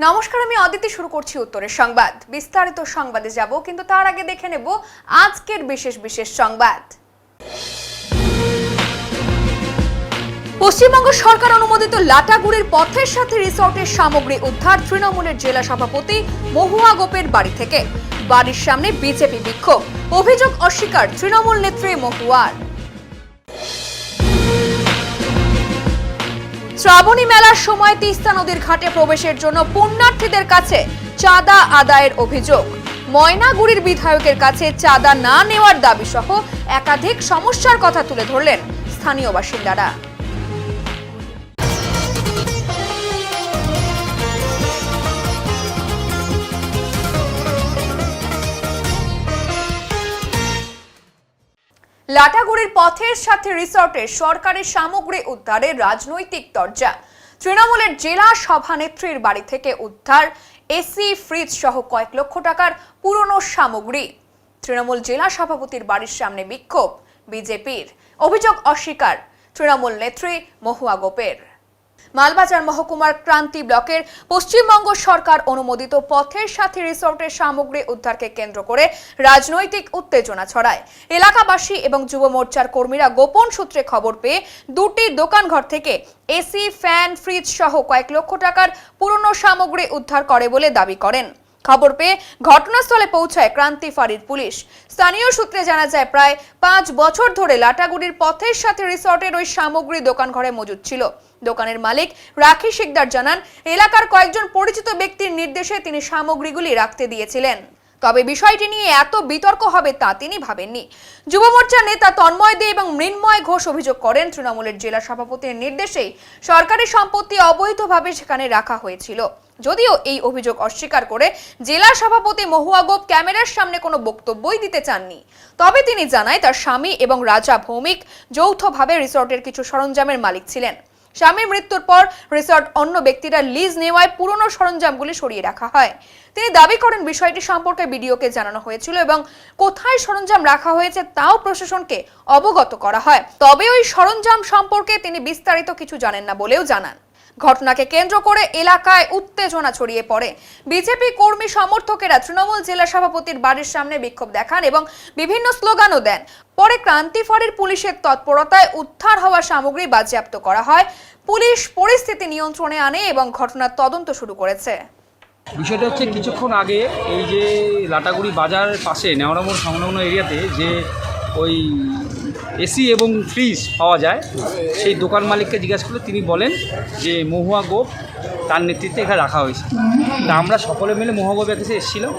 নমস্কার, আমি অদিতি। শুরু করছি উত্তরের সংবাদ। বিস্তারিত সংবাদে যাব, কিন্তু তার আগে দেখে নেব আজকের বিশেষ বিশেষ সংবাদ। পশ্চিমবঙ্গ সরকার অনুমোদিত লাটাগুড়ির পথের সাথে রিসর্টের সামগ্রী উদ্ধার তৃণমূলের জেলা সভাপতি মহুয়া গোপের বাড়ি থেকে। বাড়ির সামনে বিজেপি বিক্ষোভ, অভিযোগ অস্বীকার তৃণমূল নেত্রী মহুয়ার। শ্রাবণী মেলার সময় তিস্তা নদীর ঘাটে প্রবেশের জন্য পুণ্যার্থীদের কাছে চাঁদা আদায়ের অভিযোগ। ময়নাগুড়ির বিধায়কের কাছে চাঁদা না নেওয়ার দাবি সহ একাধিক সমস্যার কথা তুলে ধরলেন স্থানীয় বাসিন্দারা। লাটাগুড়ির পথের সাথে রিসর্টের সরকারি সামগ্রী উদ্ধারের রাজনৈতিক চর্চা। তৃণমূলের জেলা সভানেত্রীর বাড়ি থেকে উদ্ধার এসি, ফ্রিজ সহ কয়েক লক্ষ টাকার পুরনো সামগ্রী। তৃণমূল জেলা সভাপতির বাড়ির সামনে বিক্ষোভ বিজেপির, অভিযোগ অস্বীকার তৃণমূল নেত্রী মহুয়া গোপের। মালবাজার মহকুমার ক্রান্তি ব্লকের পশ্চিমবঙ্গ সরকার অনুমোদিত পথের সাথে রিসর্টের সামগ্রী উদ্ধারকে কেন্দ্র করে রাজনৈতিক উত্তেজনা ছড়ায়। এলাকাবাসী এবং যুব মোর্চার কর্মীরা গোপন সূত্রে খবর পেয়ে দুটি দোকানঘর থেকে এসি, ফ্যান, ফ্রিজ সহ কয়েক লক্ষ টাকার পুরনো সামগ্রী উদ্ধার করে বলে দাবি করেন। খবর পেয়ে ঘটনাস্থলে পৌঁছায় ক্রান্তি ফাঁড়ির পুলিশ। স্থানীয় সূত্রে জানা যায়, প্রায় 5 বছর ধরে লাটাগুড়ির পথের সাথে রিসর্টের ওই সামগ্রী দোকান ঘরে মজুদ ছিল। দোকানের মালিক রাখি শিকদার জানান, এলাকার কয়েকজন পরিচিত ব্যক্তির নির্দেশে তিনি সামগ্রীগুলি রাখতে দিয়েছিলেন। তবে বিষয়টি নিয়ে এত বিতর্ক হবে তা তিনি ভাবেননি। যুব মোর্চার নেতা তন্ময় দে এবং মৃন্ময় ঘোষ অভিযোগ করেন, তৃণমূলের জেলা সভাপতির নির্দেশেই সরকারি সম্পত্তি অবৈধভাবে সেখানে রাখা হয়েছিল। যদিও এই অভিযোগ অস্বীকার করে জেলা সভাপতি মহুয়া গোপ ক্যামেরার সামনে কোনো বক্তব্যই দিতে চাননি। তবে তিনি জানায়, তার স্বামী এবং রাজা ভৌমিক যৌথভাবে রিসর্টের কিছু সরঞ্জামের মালিক ছিলেন। স্বামীর মৃত্যুর পর রিসর্ট অন্য ব্যক্তিরা লিজ নেওয়ায় পুরনো সরঞ্জামগুলি সরিয়ে রাখা হয়। তিনি দাবি করেন, বিষয়টি সম্পর্কে বিডিওকে জানানো হয়েছিল এবং কোথায় সরঞ্জাম রাখা হয়েছে তাও প্রশাসনকে অবগত করা হয়। তবে ওই সরঞ্জাম সম্পর্কে তিনি বিস্তারিত কিছু জানেন না বলেও জানান। ঘটনাকে কেন্দ্র করে এলাকায় উত্তেজনা ছড়িয়ে পড়ে। বিজেপি কর্মী সমর্থকেরা তৃণমূল জেলা সভাপতির বাড়ির সামনে বিক্ষোভ দেখান এবং বিভিন্ন স্লোগানও দেন। পরে ক্রান্তি ফাঁড়ির পুলিশের তৎপরতায় উদ্ধার হওয়া সামগ্রী বাজেয়াপ্ত করা হয়। পুলিশ পরিস্থিতি নিয়ন্ত্রণে আনে এবং ঘটনার তদন্ত শুরু করেছে। বিষয়টা হচ্ছে, কিছুক্ষণ আগে এই যে লাটাগুড়ি বাজার পাশে নেওড়া মোড় সংলগ্ন এরিয়াতে যে ওই এসি এবং ফ্রিজ পাওয়া যায়, সেই দোকান মালিককে জিজ্ঞাসা করলে তিনি বলেন যে মহুয়া গোপ তার নেতৃত্বে এখানে রাখা হয়েছে। তা আমরা সকলে মিলে মহুয়া গোপের কাছে এসেছিলাম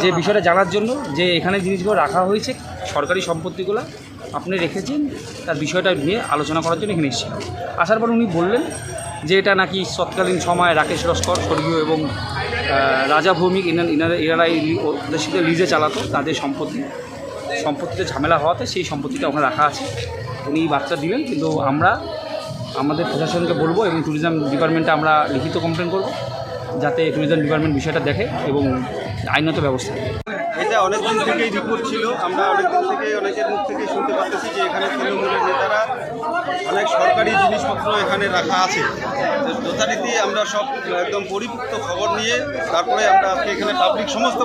যে বিষয়টা জানার জন্য, যে এখানে জিনিসগুলো রাখা হয়েছে, সরকারি সম্পত্তিগুলো আপনি রেখেছেন, তার বিষয়টা নিয়ে আলোচনা করার জন্য এখানে এসেছিলাম। আসার পর উনি বললেন যে এটা নাকি তৎকালীন সময় রাকেশ লস্কর স্বর্গীয় এবং রাজা ভৌমিক এনারা ওদের সাথে লিজে চালাতো, তাদের সম্পত্তিতে ঝামেলা হওয়াতে সেই সম্পত্তিটা ওখানে রাখা আছে। উনি বার্তা দিলেন, কিন্তু আমরা আমাদের প্রশাসনকে বলবো এবং ট্যুরিজম ডিপার্টমেন্টে আমরা লিখিত কমপ্লেন করব, যাতে ট্যুরিজম ডিপার্টমেন্ট বিষয়টা দেখে এবং আইনত ব্যবস্থা নেয়। এটা অনেকদিন থেকেই রিপোর্ট ছিল, আমরা অনেকদিন থেকেই অনেকের মুখ থেকেই শুনতে পাচ্ছি যে এখানে তৃণমূলের নেতারা অনেক সরকারি জিনিসপত্র এখানে রাখা আছে। যথারীতি আমরা সব একদম পরিপুক্ত খবর নিয়ে তারপরে আমরা আজকে এখানে সমস্ত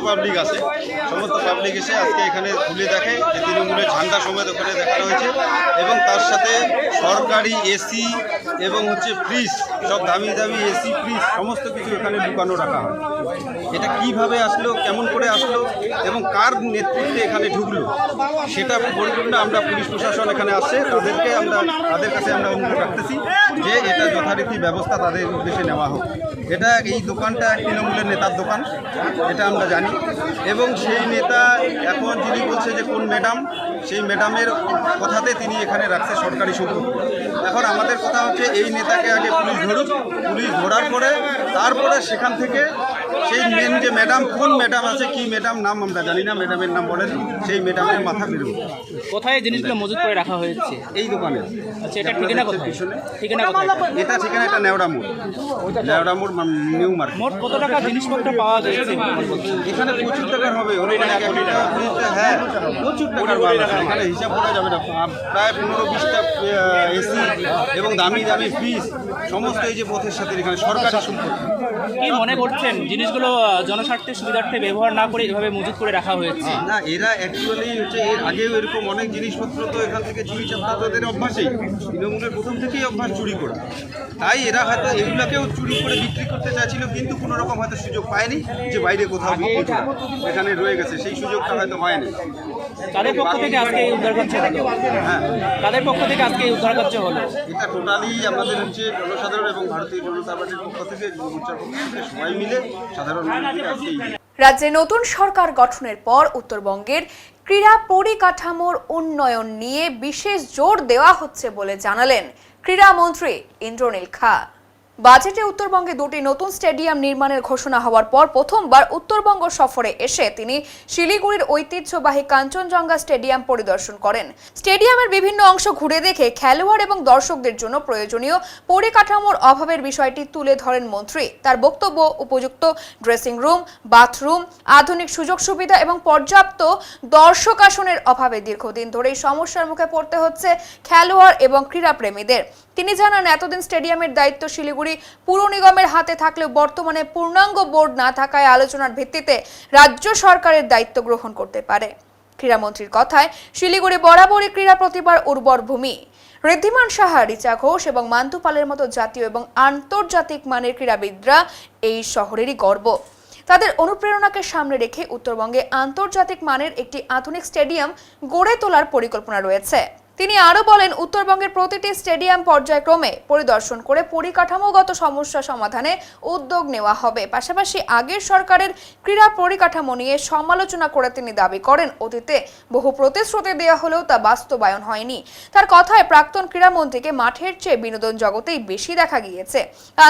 পাবলিক এসে আজকে এখানে খুলে দেখে যে তৃণমূলের ঝান্ডা সমেত ওখানে দেখানো হয়েছে এবং তার সাথে সরকারি এসি এবং ফ্রিজ, সব দামি দামি এসি, ফ্রিজ সমস্ত কিছু এখানে লুকানো রাখা হয়। এটা কিভাবে আসলো, কেমন করে আসলো এবং কার নেতৃত্বে এখানে ঢুকলো, সেটা পরিপূর্ণ আমরা পুলিশ প্রশাসন এখানে আসছে, তাদের কাছে আমরা অনুরোধ রাখতেছি যে এটা যথারীতি ব্যবস্থা তাদের উদ্দেশ্যে নেওয়া হোক। এই দোকানটা তৃণমূলের নেতার দোকান, এটা আমরা জানি, এবং সেই নেতা এখন যিনি বলছে যে কোন ম্যাডাম, সেই ম্যাডামের কথাতে তিনি এখানে রাখছে সরকারি সম্পত্তি। এখন আমাদের কথা হচ্ছে এই নেতাকে আগে পুলিশ ধরুক, পুলিশ ধরার পরে তারপরে সেখান থেকে সেই মেন যে ম্যাডাম, কোন ম্যাডাম আছে, কি ম্যাডাম নাম আমরা জানি না, ম্যাডামের নাম বলেন, সেই ম্যাডামের মাথা বেরোবে। কোথায় জিনিসগুলো মজুত করে রাখা হয়েছে? এই দোকানে। আচ্ছা, এটা ঠিকানা কোথায়? ঠিকানা কোথায়? এটা ঠিকানা এটা নেওড়া মোড়, নিউ মার্কেট। মোট কত টাকা জিনিসপত্র পাওয়া গেছে? এখানে প্রচুর টাকার হবে, হ্যাঁ প্রচুর টাকার মাল আছে এখানে, হিসাব করা যাবে না। প্রায় 15-20টা এসি এবং দামি দামি ফ্রিজ, সমস্ত এই যে পথের সাথে এখানে সরকারি সম্পত্তি। কি মনে করছেন জিনিসগুলো জনস্বার্থের সুবিধার্থে ব্যবহার না করে এভাবে মজুত করে রাখা হয়েছে? না, এরা অ্যাকচুয়ালি হচ্ছে এর আগেও এরকম অনেক জিনিসপত্র তো এখান থেকে চুরি চাপা তাদের অভ্যাসেই, তৃণমূলের প্রথম থেকেই অভ্যাস চুরি করা। তাই এরা হয়তো এগুলাকেও চুরি করে বিক্রি করতে চাইছিল, কিন্তু কোনো রকম হয়তো সুযোগ পায়নি যে বাইরে কোথাও বিক্রি করা, এখানে রয়ে গেছে, সেই সুযোগটা হয়তো হয়নি। তাদের পক্ষ থেকে আজকে এই উদ্ধার কার্য হলো। হ্যাঁ, তাদের পক্ষ থেকে আজকে এই উদ্ধার কার্য হলো। এটা টোটালি আমাদের হচ্ছে জনসাধারণ এবং ভারতীয় জনতা পার্টির পক্ষ থেকে, মোর্চার পক্ষ থেকে সবাই মিলে সাধারণ মানুষকে আজকে রাজ্যে নতুন সরকার গঠনের পর উত্তরবঙ্গের ক্রীড়া পরিকাঠামোর উন্নয়ন নিয়ে বিশেষ জোর দেওয়া হচ্ছে বলে জানালেন ক্রীড়ামন্ত্রী ইন্দ্রনীল খা। বাজেটে উত্তরবঙ্গে দুটি নতুন স্টেডিয়াম নির্মাণের ঘোষণা হওয়ার পর প্রথমবার উত্তরবঙ্গ সফরে এসে তিনি শিলিগুড়ির ঐতিহ্যবাহী কাঞ্চনজঙ্ঘা স্টেডিয়াম পরিদর্শন করেন। স্টেডিয়ামের বিভিন্ন অংশ ঘুরে দেখে খেলোয়াড় এবং দর্শকদের জন্য প্রয়োজনীয় পরিকাঠামোর অভাবের বিষয়টি তুলে ধরেন মন্ত্রী। তার বক্তব্য, উপযুক্ত ড্রেসিং রুম, বাথরুম, আধুনিক সুযোগ সুবিধা এবং পর্যাপ্ত দর্শক আসনের অভাবে দীর্ঘদিন ধরেই সমস্যার মুখে পড়তে হচ্ছে খেলোয়াড় এবং ক্রীড়াপ্রেমীদের। তিনি জানান, এতদিন স্টেডিয়ামের দায়িত্ব শিলিগুড়ি পুর নিগমের হাতে থাকলেও বর্তমানে পূর্ণাঙ্গ বোর্ড না থাকায় আলোচনার ভিত্তিতে রাজ্য সরকারের দায়িত্ব গ্রহণ করতে পারে। ক্রীড়ামন্ত্রীর কথায়, শিলিগুড়ি বরাবরই ক্রীড়া প্রতিভার উর্বর ভূমি। ঋদ্ধিমান সাহা, রিচা ঘোষ এবং মান্তু পালের মতো জাতীয় এবং আন্তর্জাতিক মানের ক্রীড়াবিদরা এই শহরেরই গর্ব। তাদের অনুপ্রেরণাকে সামনে রেখে উত্তরবঙ্গে আন্তর্জাতিক মানের একটি আধুনিক স্টেডিয়াম গড়ে তোলার পরিকল্পনা রয়েছে। তিনি আরো বলেন, উত্তরবঙ্গের প্রতিটি স্টেডিয়াম পর্যায়ক্রমে পরিদর্শন করে পরিকাঠামোগত সমস্যা সমাধানে উদ্যোগ নেওয়া হবে। পাশাপাশি আগের সরকারের ক্রীড়া পরিকাঠামো নিয়ে সমালোচনা করে তিনি দাবি করেন, অতীতে বহু প্রতিশ্রুতি দেওয়া হলেও তা বাস্তবায়ন হয়নি। তার কথায়, প্রাক্তন ক্রীড়ামন্ত্রীকে মাঠের চেয়ে বিনোদন জগতেই বেশি দেখা গিয়েছে।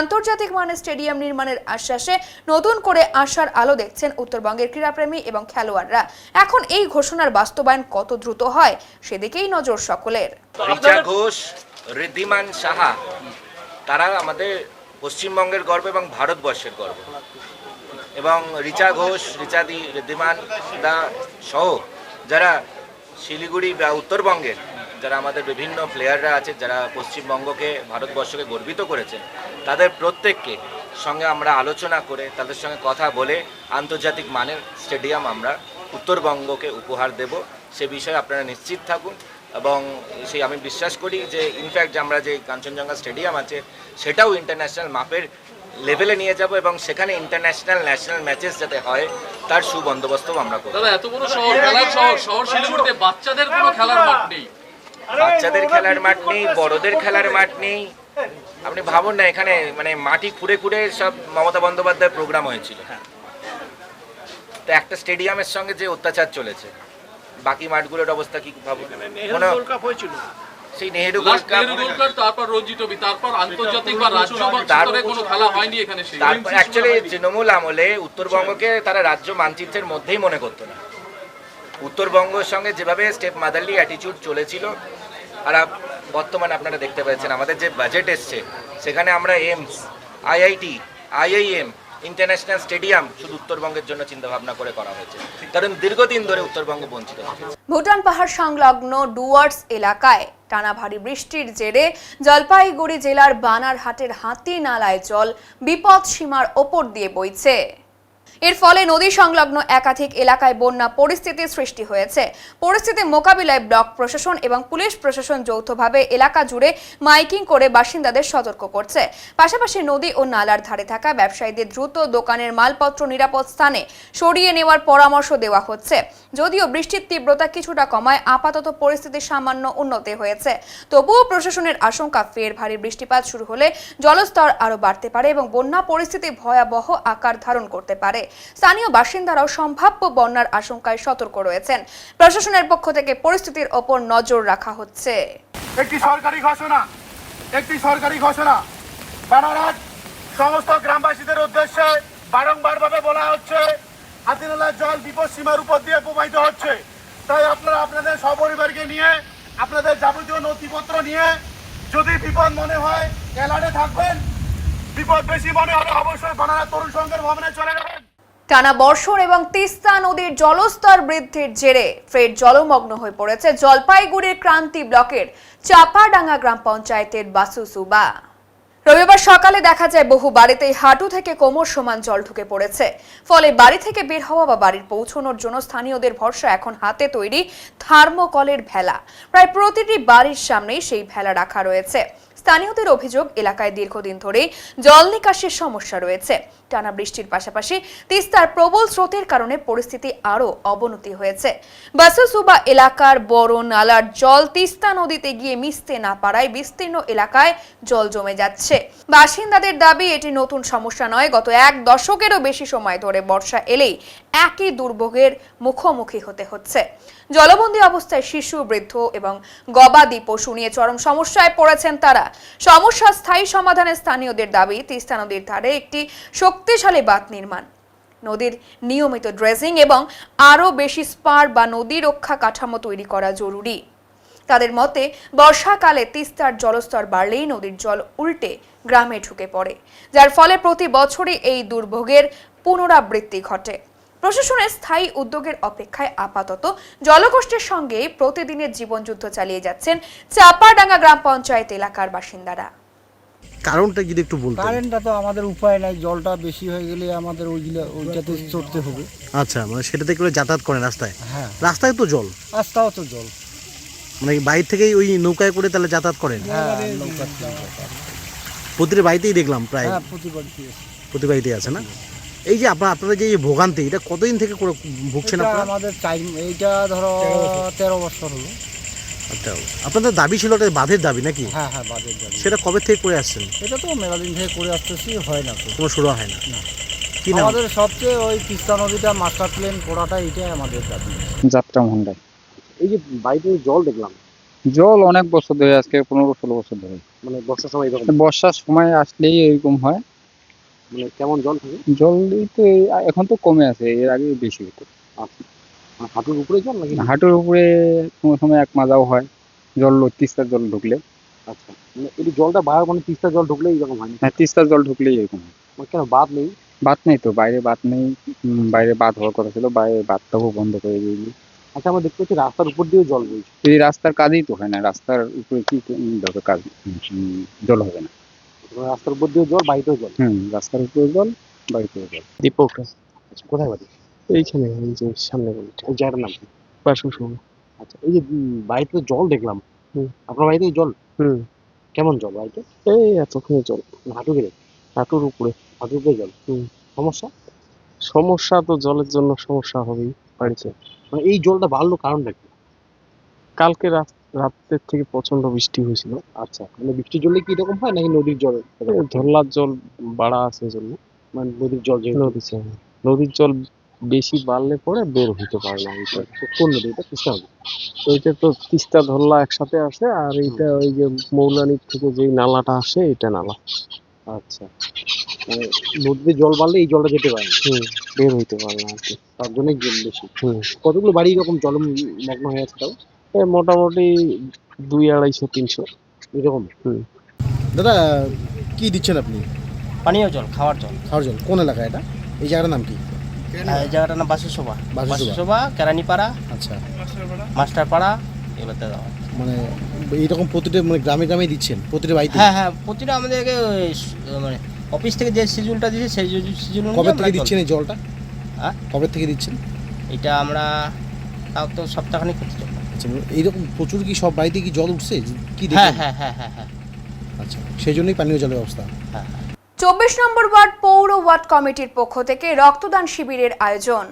আন্তর্জাতিক মানের স্টেডিয়াম নির্মাণের আশ্বাসে নতুন করে আশার আলো দেখছেন উত্তরবঙ্গের ক্রীড়াপ্রেমী এবং খেলোয়াড়রা। এখন এই ঘোষণার বাস্তবায়ন কত দ্রুত হয় সেদিকেই নজর সকলের। রিচা ঘোষ, ঋদ্ধিমান সাহা, তারা আমাদের পশ্চিমবঙ্গের গর্ব এবং ভারতবর্ষের গর্ব। এবং রিচা ঘোষ, রিচাদি, ঋদ্ধিমান দা সহ যারা শিলিগুড়ি বা উত্তরবঙ্গের যারা আমাদের বিভিন্ন প্লেয়াররা আছে, যারা পশ্চিমবঙ্গকে, ভারতবর্ষকে গর্বিত করেছেন, তাদের প্রত্যেককে সঙ্গে আমরা আলোচনা করে, তাদের সঙ্গে কথা বলে আন্তর্জাতিক মানের স্টেডিয়াম আমরা উত্তরবঙ্গকে উপহার দেব, সে বিষয়ে আপনারা নিশ্চিত থাকুন। এবং সেই আমি বিশ্বাস করি যে ইনফ্যাক্ট আমরা যে কাঞ্চনজঙ্ঘা স্টেডিয়াম আছে সেটাও ইন্টারন্যাশনাল মাপের লেভেলে নিয়ে যাব এবং সেখানে ইন্টারন্যাশনাল ন্যাশনাল ম্যাচেস যাতে হয় তার সুবন্দোবস্তও আমরা করব। দাদা, এত বড় শহর, খেলার শহর শিলিগুড়িতে বাচ্চাদের কোনো খেলার মাঠ নেই, বাচ্চাদের খেলার মাঠ নেই, বড়দের খেলার মাঠ নেই। আপনি ভাবুন না, এখানে মানে মাটি খুঁড়ে খুঁড়ে সব মমতা বন্দ্যোপাধ্যায়ের প্রোগ্রাম হয়েছিল। তো একটা স্টেডিয়ামের সঙ্গে যে অত্যাচার চলেছে, বাকি মাঠগুলোর অবস্থা কি ভাবুন। সেই নেহেরু গোল্ড কাপ, তারপর রঞ্জি ট্রফি, তারপর আন্তর্জাতিক বা রাজ্য স্তরে কোনো খেলা হয়নি এখানে। তারপর অ্যাকচুয়ালি তৃণমূল আমলে উত্তরবঙ্গকে তারা রাজ্য মানচিত্রের মধ্যেই মনে করতো না। উত্তরবঙ্গের সঙ্গে যেভাবে স্টেপ মাদারলি অ্যাটিটিউড চলেছিল, আর বর্তমানে আপনারা দেখতে পাচ্ছেন আমাদের যে বাজেট এসছে সেখানে আমরা AIIMS, IIT, IIM, international stadium শুধু উত্তরবঙ্গের জন্য চিন্তা ভাবনা করে করা হয়েছে, কারণ দীর্ঘদিন ধরে উত্তরবঙ্গ বঞ্চিত। ভুটান পাহাড় সংলগ্ন ডুয়ার্স এলাকায় টানা ভারী বৃষ্টির জেরে জলপাইগুড়ি জেলার বানারহাটের হাতি নালায় জল বিপদ সীমার ওপর দিয়ে বইছে। এর ফলে নদী সংলগ্ন একাধিক এলাকায় বন্যা পরিস্থিতির সৃষ্টি হয়েছে। পরিস্থিতি মোকাবিলায় ব্লক প্রশাসন এবং পুলিশ প্রশাসন যৌথভাবে এলাকা জুড়ে মাইকিং করে বাসিন্দাদের সতর্ক করছে। পাশাপাশি নদী ও নালার ধারে থাকা ব্যবসায়ীদের দ্রুত দোকানের মালপত্র নিরাপদ স্থানে সরিয়ে নেওয়ার পরামর্শ দেওয়া হচ্ছে। যদিও বৃষ্টির তীব্রতা কিছুটা কমায়, আপাতত পরিস্থিতি সামান্য উন্নতি হয়েছে। তবুও প্রশাসনের আশঙ্কা, ফের ভারী বৃষ্টিপাত শুরু হলে জলস্তর আরও বাড়তে পারে এবং বন্যা পরিস্থিতি ভয়াবহ আকার ধারণ করতে পারে। স্থানীয় বাসিন্দারাও সম্ভাব্য বন্যার আশঙ্কায় সতর্ক রয়েছেন। প্রশাসনের পক্ষ থেকে পরিস্থিতির ওপর নজর রাখা হচ্ছে। একটি সরকারি ঘোষণা বানারহাট সমস্ত গ্রামবাসীদের উদ্দেশ্যে বারংবার ভাবে বলা হচ্ছে, হাতিনালার জল বিপদ সীমার উপর দিয়ে প্রবাহিত হচ্ছে। তাই আপনারা আপনাদের সপরিবারকে নিয়ে, আপনাদের যাবতীয় নথিপত্র নিয়ে, যদি বিপদ মনে হয় এলার্টে থাকবেন, বিপদ বেশি মনে হলে অবশ্যই বানারহাট তরুণ সংঘের ভবনে চলে যাবেন। টানা বর্ষণ এবং তিস্তা নদীর জলস্তর বৃদ্ধির জেরে ফের জলমগ্ন হয়ে পড়েছে জলপাইগুড়ির ক্রান্তি ব্লকের চাপাডাঙ্গা গ্রাম পঞ্চায়েতের বাসুসুবা। রবিবার সকালে দেখা যায় বহু বাড়িতেই হাঁটু থেকে কোমর সমান জল ঢুকে পড়েছে। ফলে বাড়ি থেকে বের হওয়া বা বাড়ির পৌঁছানোর জন্য স্থানীয়দের ভরসা এখন হাতে তৈরি থার্মোকলের ভেলা। প্রায় প্রতিটি বাড়ির সামনেই সেই ভেলা রাখা রয়েছে। স্থানীয়দের অভিযোগ, এলাকায় দীর্ঘদিন ধরেই জল নিকাশির সমস্যা রয়েছে। টানা বৃষ্টির পাশাপাশি তিস্তার প্রবল স্রোতের কারণে পরিস্থিতি আরও অবনতি হয়েছে। বাসুসুবা এলাকার বড় নালার জল তিস্তা নদীতে গিয়ে মিশতে না পারায় বিস্তীর্ণ এলাকায় জল জমে যাচ্ছে। বাসিন্দাদের দাবি, এটি নতুন সমস্যা নয়, গত 1 দশকেরও বেশি সময় ধরে বর্ষা এলেই একই দুর্ভোগের মুখোমুখি হতে হচ্ছে। জলবন্দী অবস্থায় শিশু, বৃদ্ধ এবং গবাদি পশু নিয়ে চরম সমস্যায় পড়েছেন তারা। সমস্যা স্থায়ী সমাধানে স্থানীয়দের দাবি, তিস্তা নদীর ধারে একটি শক্তিশালী বাঁধ নির্মাণ, নদীর নিয়মিত ড্রেজিং এবং আরও বেশি স্পার বা নদী রক্ষা কাঠামো তৈরি করা জরুরি। তাদের মতে, বর্ষাকালে তিস্তার জলস্তর বাড়লেই নদীর জল উল্টে গ্রামে ঢুকে পড়ে, যার ফলে প্রতি বছরই এই দুর্ভোগের পুনরাবৃত্তি ঘটে। প্রশাসনের স্থায়ী উদ্যোগের অপেক্ষায় আপাতত জলকষ্টের সঙ্গে প্রতিদিনের জীবনযুদ্ধ চালিয়ে যাচ্ছেন চাপাডাঙ্গা গ্রাম পঞ্চায়েত এলাকার বাসিন্দারা। কারণটা যদি একটু বলতেন। কারেন্টটা তো আমাদের উপায় নাই, জলটা বেশি হয়ে গেলে আমাদের ওইটাতে চড়তে হবে। আচ্ছা, মানে সেটাতে করে যাতায়াত করেন রাস্তায়? হ্যাঁ, রাস্তায় তো জল, রাস্তাও তো জল। মানে বাইরে থেকেই ওই নৌকায় করে তাহলে যাতায়াত করেন? হ্যাঁ, নৌকা প্রতিটি বাড়িতেই দেখলাম প্রায়। হ্যাঁ, প্রতি বাড়িতেই আছে না? এই যে আপনাদের যে ভোগান্তি, এটা কতদিন থেকে করে ভুগছেন আপনারা? আমাদের টাইম এইটা ধরো 13 বছর হলো। আচ্ছা, আপনাদের দাবি ছিল একটা বাঁধের দাবি নাকি? হ্যাঁ হ্যাঁ, বাদের দাবি। সেটা কবে থেকে করে আসছেন? এটা তো মেলা দিন থেকে করে আসতেছি, হয় না তো, কোনো শুরু হয় না। কি নাম? আমাদের সবচেয়ে ওই তিস্তা নদীটা মাস্টার প্ল্যান করাটা, এটাই আমাদের দাবি। যাত্রা মহন্ডায় এই যে বাড়িতে জল দেখলাম, জল অনেক বছর ধরে, আজকে 15-16 বছর ধরে, মানে বর্ষার সময় এরকম? বর্ষার সময় আসলেই এরকম হয়। মানে কেমন জল থাকে? জল তো এখন তো কমে আছে, এর আগে বেশি হতো। আচ্ছা, মানে হাঁটুর উপরে জল নাকি? হাঁটুর উপরে কোনো সময় 1 মাজাও হয় জল, তিস্তার জল ঢুকলে। আচ্ছা, মানে এই জলটা বাইরে, মানে তিস্তার জল ঢুকলে এরকম হয় না? হ্যাঁ, তিস্তার জল ঢুকলেই এরকম হয়। মানে কেন বাঁধ নেই? বাঁধ নেই তো, বাইরে বাঁধ নেই। বাইরে বাঁধ হওয়ার কথা ছিল, বাইরে বাঁধটাও বন্ধ করে দিয়েছি। আচ্ছা, আমরা দেখতে পাচ্ছি রাস্তার উপর দিয়ে জল বইছে। এই রাস্তার কাজই তো হয় না, রাস্তার উপরে কি ধরো কাজ, জল হবে না। রাস্তার উপর দিয়ে জল, বাড়িতেও জল? রাস্তার উপরে জল, বাড়িতেও জল। দীপক, আচ্ছা, কোথায় বাড়ি? এইখানে, এই যে সামনে বলতে। ওই জায়গাটার নাম কি? বাসুসুবা। আচ্ছা, এই যে বাড়িতে তো জল দেখলাম, আপনার বাড়িতে জল? কেমন জল বাড়িতে? এই এতক্ষণে জল, হাঁটু গেলে? হাঁটুর উপরে। হাঁটুর উপরে জল? সমস্যা? সমস্যা তো জলের জন্য সমস্যা হবেই বাড়িতে। মানে এই জলটা বাড়লো কারণটা কি? কালকে রাতের থেকে প্রচন্ড বৃষ্টি হয়েছিল। আচ্ছা, মানে বৃষ্টির জলে কি এরকম হয় নাকি নদীর জল? ধরলার জল বাড়া আছে জন্য, মানে নদীর জল যে নদীর জল বেশি বাড়লে পরে বের হইতে পারে না। কোন নদী এটা? তিস্তা নদী? এইটা তো তিস্তা ধরলা একসাথে আসে, আর এইটা ওই যে মৌলানির থেকে যেই নালাটা আসে, এটা নালা। আচ্ছা, মানে নদীতে জল বাড়লে এই জলটা যেতে পারে না? বের হইতে পারে না আর কি, তার জন্যই জল বেশি। কতগুলো বাড়ি এরকম জলমগ্ন হয়ে আছে তাও? মোটামুটি 200-250-300 এরকম। দাদা, কি দিচ্ছেন আপনি? পানীয় জল, খাওয়ার জল। খাওয়ার জল? কোন এলাকা এটা? এই জায়গাটার নাম কি? এই জায়গাটার নাম বাসুসুবা। বাসুসুবা, কেরানিপাড়া, আচ্ছা, মাস্টারপাড়া, এবারতে দেওয়া। মানে এইরকম প্রতিটা, মানে গ্রামে গ্রামে দিচ্ছেন প্রতিটা বাড়িতে? হ্যাঁ হ্যাঁ, প্রতিটা আমাদেরকে মানে অফিস থেকে যে শিডিউলটা দিয়েছে সেই শিডিউল কবে থেকে দিচ্ছেন এই জলটা? হ্যাঁ, কবে থেকে দিচ্ছেন এটা আমরা তাও তো সপ্তাহখানেক করতে চাই। আচ্ছা, এইরকম প্রচুর কি সব বাড়িতে কি জল উঠছে কি হ্যাঁ দেখেন? হ্যাঁ হ্যাঁ হ্যাঁ হ্যাঁ। আচ্ছা, সেই জন্যই পানীয় জলের ব্যবস্থা। 24 নম্বর ওয়ার্ড পৌর ওয়ার্ড কমিটির পক্ষ থেকে রক্তদান শিবিরের আয়োজন।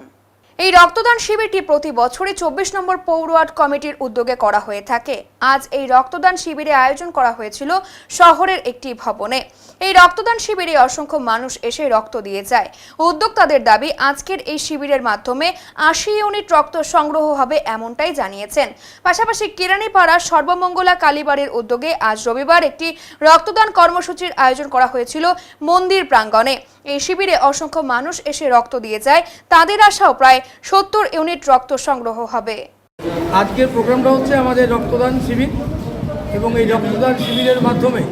এই রক্তদান শিবিরটি প্রতি বছরই 24 নম্বর পৌর ওয়ার্ড কমিটির উদ্যোগে করা হয়ে থাকে। আজ এই রক্তদান শিবিরে আয়োজন করা হয়েছিল শহরের একটি ভবনে। এই রক্তদান শিবিরে অসংখ্য মানুষ এসে রক্ত দিয়ে যায়। উদ্যোক্তাদের দাবি, আজকের এই শিবিরের মাধ্যমে 80 ইউনিট রক্ত সংগ্রহ হবে, এমনটাই জানিয়েছেন। পাশাপাশি কেরানীপাড়া সর্বমঙ্গলা কালীবাড়ির উদ্যোগে আজ রবিবার একটি রক্তদান কর্মসূচির আয়োজন করা হয়েছিল মন্দির প্রাঙ্গণে। এই শিবিরে অসংখ্য মানুষ এসে রক্ত দিয়ে যায়। তাদের আশাও প্রায় 70 ইউনিট রক্ত সংগ্রহ হবে। আজকের প্রোগ্রামটা হচ্ছে আমাদের রক্তদান শিবির, এবং এই রক্তদান শিবিরের মাধ্যমে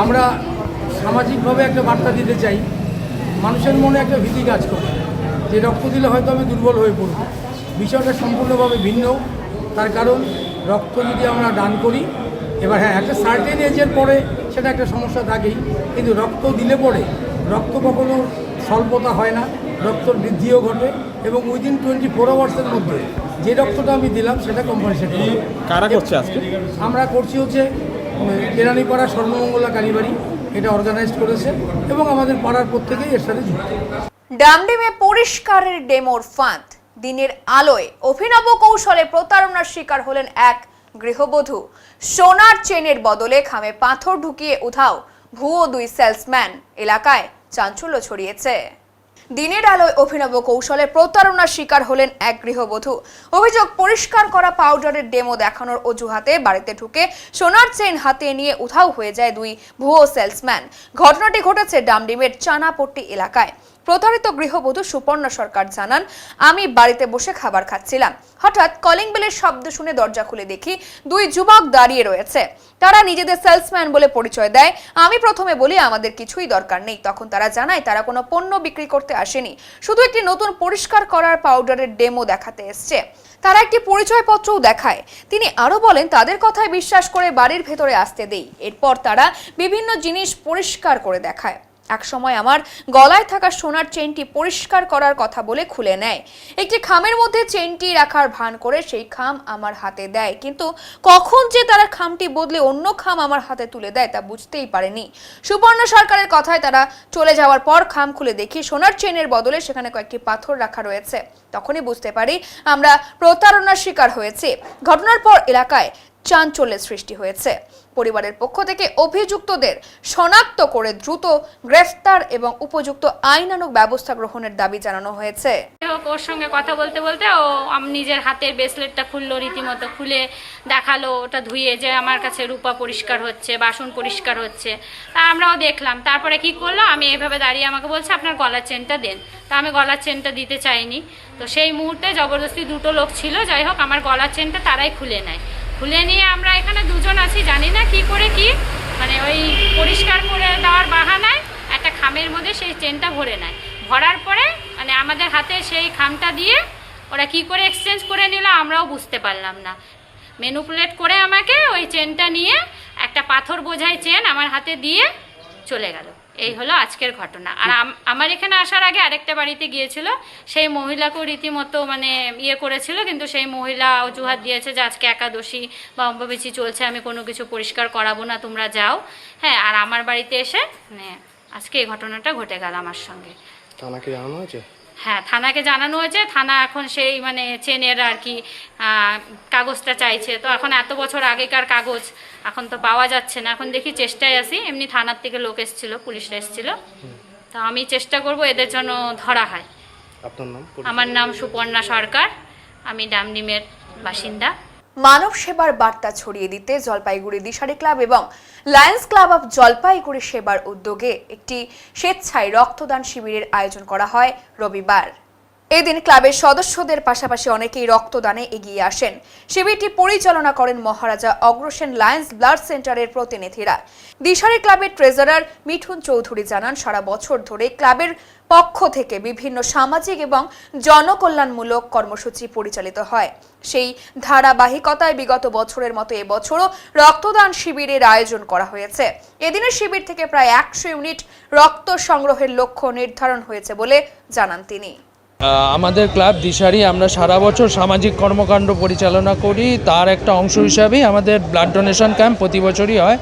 আমরা সামাজিকভাবে একটা বার্তা দিতে চাই। মানুষের মনে একটা ভীতি কাজ করে যে রক্ত দিলে হয়তো আমি দুর্বল হয়ে পড়ব। বিষয়টা সম্পূর্ণভাবে ভিন্ন। তার কারণ রক্ত যদি আমরা দান করি, এবার হ্যাঁ, একটা সার্টেন এজের পরে সেটা একটা সমস্যা থাকেই, কিন্তু রক্ত দিলে পরে রক্ত কখনো স্বল্পতা হয় না, রক্তর বৃদ্ধিও ঘটে এবং উইদিন 24 আওয়ার্সের মধ্যে যে রক্তটা আমি দিলাম সেটা কম্পালসারি। কারা করছে আজকে? আমরা করছি হচ্ছে কেরানীপাড়া সর্বমঙ্গলা কালীবাড়ি, এটা অর্গানাইজ করেছে এবং আমাদের পাড়ার প্রত্যেকেই এর সাথে যুক্ত। ডামডিমে পরিষ্কারের ডেমোর ফাঁদ, দিনের আলোয় অভিনব কৌশলে প্রতারণার শিকার হলেন এক গৃহবধূ। সোনার চেনের বদলে খামে পাথর ঢুকিয়ে উধাও ভুয়ো 2 সেলসম্যান, এলাকায় চাঞ্চল্য ছড়িয়েছে। দিনের আলোয় অভিনব কৌশলে প্রতারণার শিকার হলেন এক গৃহবধূ। অভিযোগ, পরিষ্কার করা পাউডারের ডেমো দেখানোর অজুহাতে বাড়িতে ঢুকে সোনার চেন হাতে নিয়ে উধাও হয়ে যায় 2 ভুয়ো সেলসম্যান। ঘটনাটি ঘটেছে ডামডিমের চানাপট্টি এলাকায়। প্রতারিত গৃহবধূ সুপর্ণা সরকার জানান, আমি বাড়িতে বসে খাবার খাচ্ছিলাম, হঠাৎ কলিং বেলের শব্দ শুনে দরজা খুলে দেখি 2 যুবক দাঁড়িয়ে রয়েছে। তারা নিজেদের সেলসম্যান বলে পরিচয় দেয়। আমি প্রথমে বলি আমাদের কিছুই দরকার নেই। তখন তারা জানায় তারা কোনো পণ্য বিক্রি করতে আসেনি, শুধু একটি নতুন পরিষ্কার করার পাউডারের ডেমো দেখাতে এসছে। তারা একটি পরিচয়পত্রও দেখায়। তিনি আরো বলেন, তাদের কথায় বিশ্বাস করে বাড়ির ভেতরে আসতে দেই। এরপর তারা বিভিন্ন জিনিস পরিষ্কার করে দেখায়। এক সময় আমার গলায় থাকা সোনার চেনটি পরিষ্কার করার কথা বলে খুলে নেয়। একটি খামের মধ্যে চেনটি রাখার ভান করে সেই খাম আমার হাতে দেয়, কিন্তু কখন যে তারা খামটি বদলে অন্য খাম আমার হাতে তুলে দেয় তা বুঝতেই পারেনি। সুপর্ণা সরকারের কথায় তারা চলে যাওয়ার পর খাম খুলে দেখি সোনার চেনের বদলে সেখানে কয়েকটি পাথর রাখা রয়েছে। তখনই বুঝতে পারি আমরা প্রতারণার শিকার হয়েছি। ঘটনার পর এলাকায় চাঞ্চল্যের সৃষ্টি হয়েছে। পরিবারের পক্ষ থেকে অভিযুক্তদের শনাক্ত করে দ্রুত গ্রেফতার এবং উপযুক্ত আইনানুগ ব্যবস্থা গ্রহণের দাবি জানানো হয়েছে। ওর সঙ্গে কথা বলতে বলতে ও নিজের হাতের ব্রেসলেটটা খুললো, রীতিমতো খুলে দেখালো ওটা ধুয়ে, যে আমার কাছে রূপা পরিষ্কার হচ্ছে, বাসন পরিষ্কার হচ্ছে। তা আমরাও দেখলাম। তারপরে কি করলো, আমি এভাবে দাঁড়িয়ে আমাকে বলছে আপনার গলার চেনটা দেন। তা আমি গলার চেনটা দিতে চাইনি। তো সেই মুহূর্তে জবরদস্তি 2টো লোক ছিল, যাই হোক আমার গলার চেনটা তারাই খুলে নেয়। খুলে নিয়ে আমরা এখানে 2 জন আছি, জানি না কি করে কি মানে ওই পরিষ্কার করে দেওয়ার বাহানায় একটা খামের মধ্যে সেই চেনটা ভরে নেয়। ভরার পরে মানে আমাদের হাতে সেই খামটা দিয়ে ওরা কি করে এক্সচেঞ্জ করে নিল আমরাও বুঝতে পারলাম না। ম্যানিপুলেট করে আমাকে ওই চেনটা নিয়ে একটা পাথর বোঝাই চেন আমার হাতে দিয়ে চলে গেল। এই হলো আজকের ঘটনা। আর আমার এখানে আসার আগে আরেকটা বাড়িতে গিয়েছিল, সেই মহিলাকেও রীতিমতো মানে করেছিল, কিন্তু সেই মহিলা অজুহাত দিয়েছে যে আজকে একাদশী বা অম্বুবাচী চলছে, আমি কোনো কিছু পরিষ্কার করাবো না, তোমরা যাও। হ্যাঁ, আর আমার বাড়িতে এসে মানে আজকে এই ঘটনাটা ঘটে গেল আমার সঙ্গে। থানাকে জানানো হয়েছে? হ্যাঁ, থানাকে জানানো হয়েছে। থানা এখন সেই মানে চেনের আর কি কাগজটা চাইছে। তো এখন এত বছর আগেকার কাগজ এখন তো পাওয়া যাচ্ছে না। এখন দেখি চেষ্টায় আছি। এমনি থানার থেকে লোক এসেছিল, পুলিশরা এসেছিল। তো আমি চেষ্টা করব এদের জন্য ধরা হয়। আপনার নাম? আমার নাম সুপর্ণা সরকার, আমি ডামডিমের বাসিন্দা। মানব সেবার বার্তা ছড়িয়ে দিতে জলপাইগুড়ি দিশারি ক্লাব এবং লায়ন্স ক্লাব অফ জলপাইগুড়ি সেবার উদ্যোগে একটি স্বেচ্ছায় রক্তদান শিবিরের আয়োজন করা হয় রবিবার। এদিন ক্লাবের সদস্যদের পাশাপাশি অনেকেই রক্তদানে এগিয়ে আসেন। শিবিরটি পরিচালনা করেন মহারাজা অগ্রসেন লায়ন্স ব্লাড সেন্টারের প্রতিনিধিরা। দিশারি ক্লাবের ট্রেজারার মিঠুন চৌধুরী জানান, সারা বছর ধরে ক্লাবের পক্ষ থেকে বিভিন্ন সামাজিক এবং জনকল্যাণমূলক কর্মসূচি পরিচালিত হয়। সেই ধারাবাহিকতায় বিগত বছরের মতো এবছরও রক্তদান শিবিরের আয়োজন করা হয়েছে। এদিনের শিবির থেকে প্রায় 100 ইউনিট রক্ত সংগ্রহের লক্ষ্য নির্ধারণ হয়েছে বলে জানান তিনি। আমাদের ক্লাব দিশারি আমরা সারা বছর সামাজিক কর্মকাণ্ড পরিচালনা করি। তার একটা অংশ হিসাবেই আমাদের ব্লাড ডোনেশন ক্যাম্প প্রতি বছরই হয়,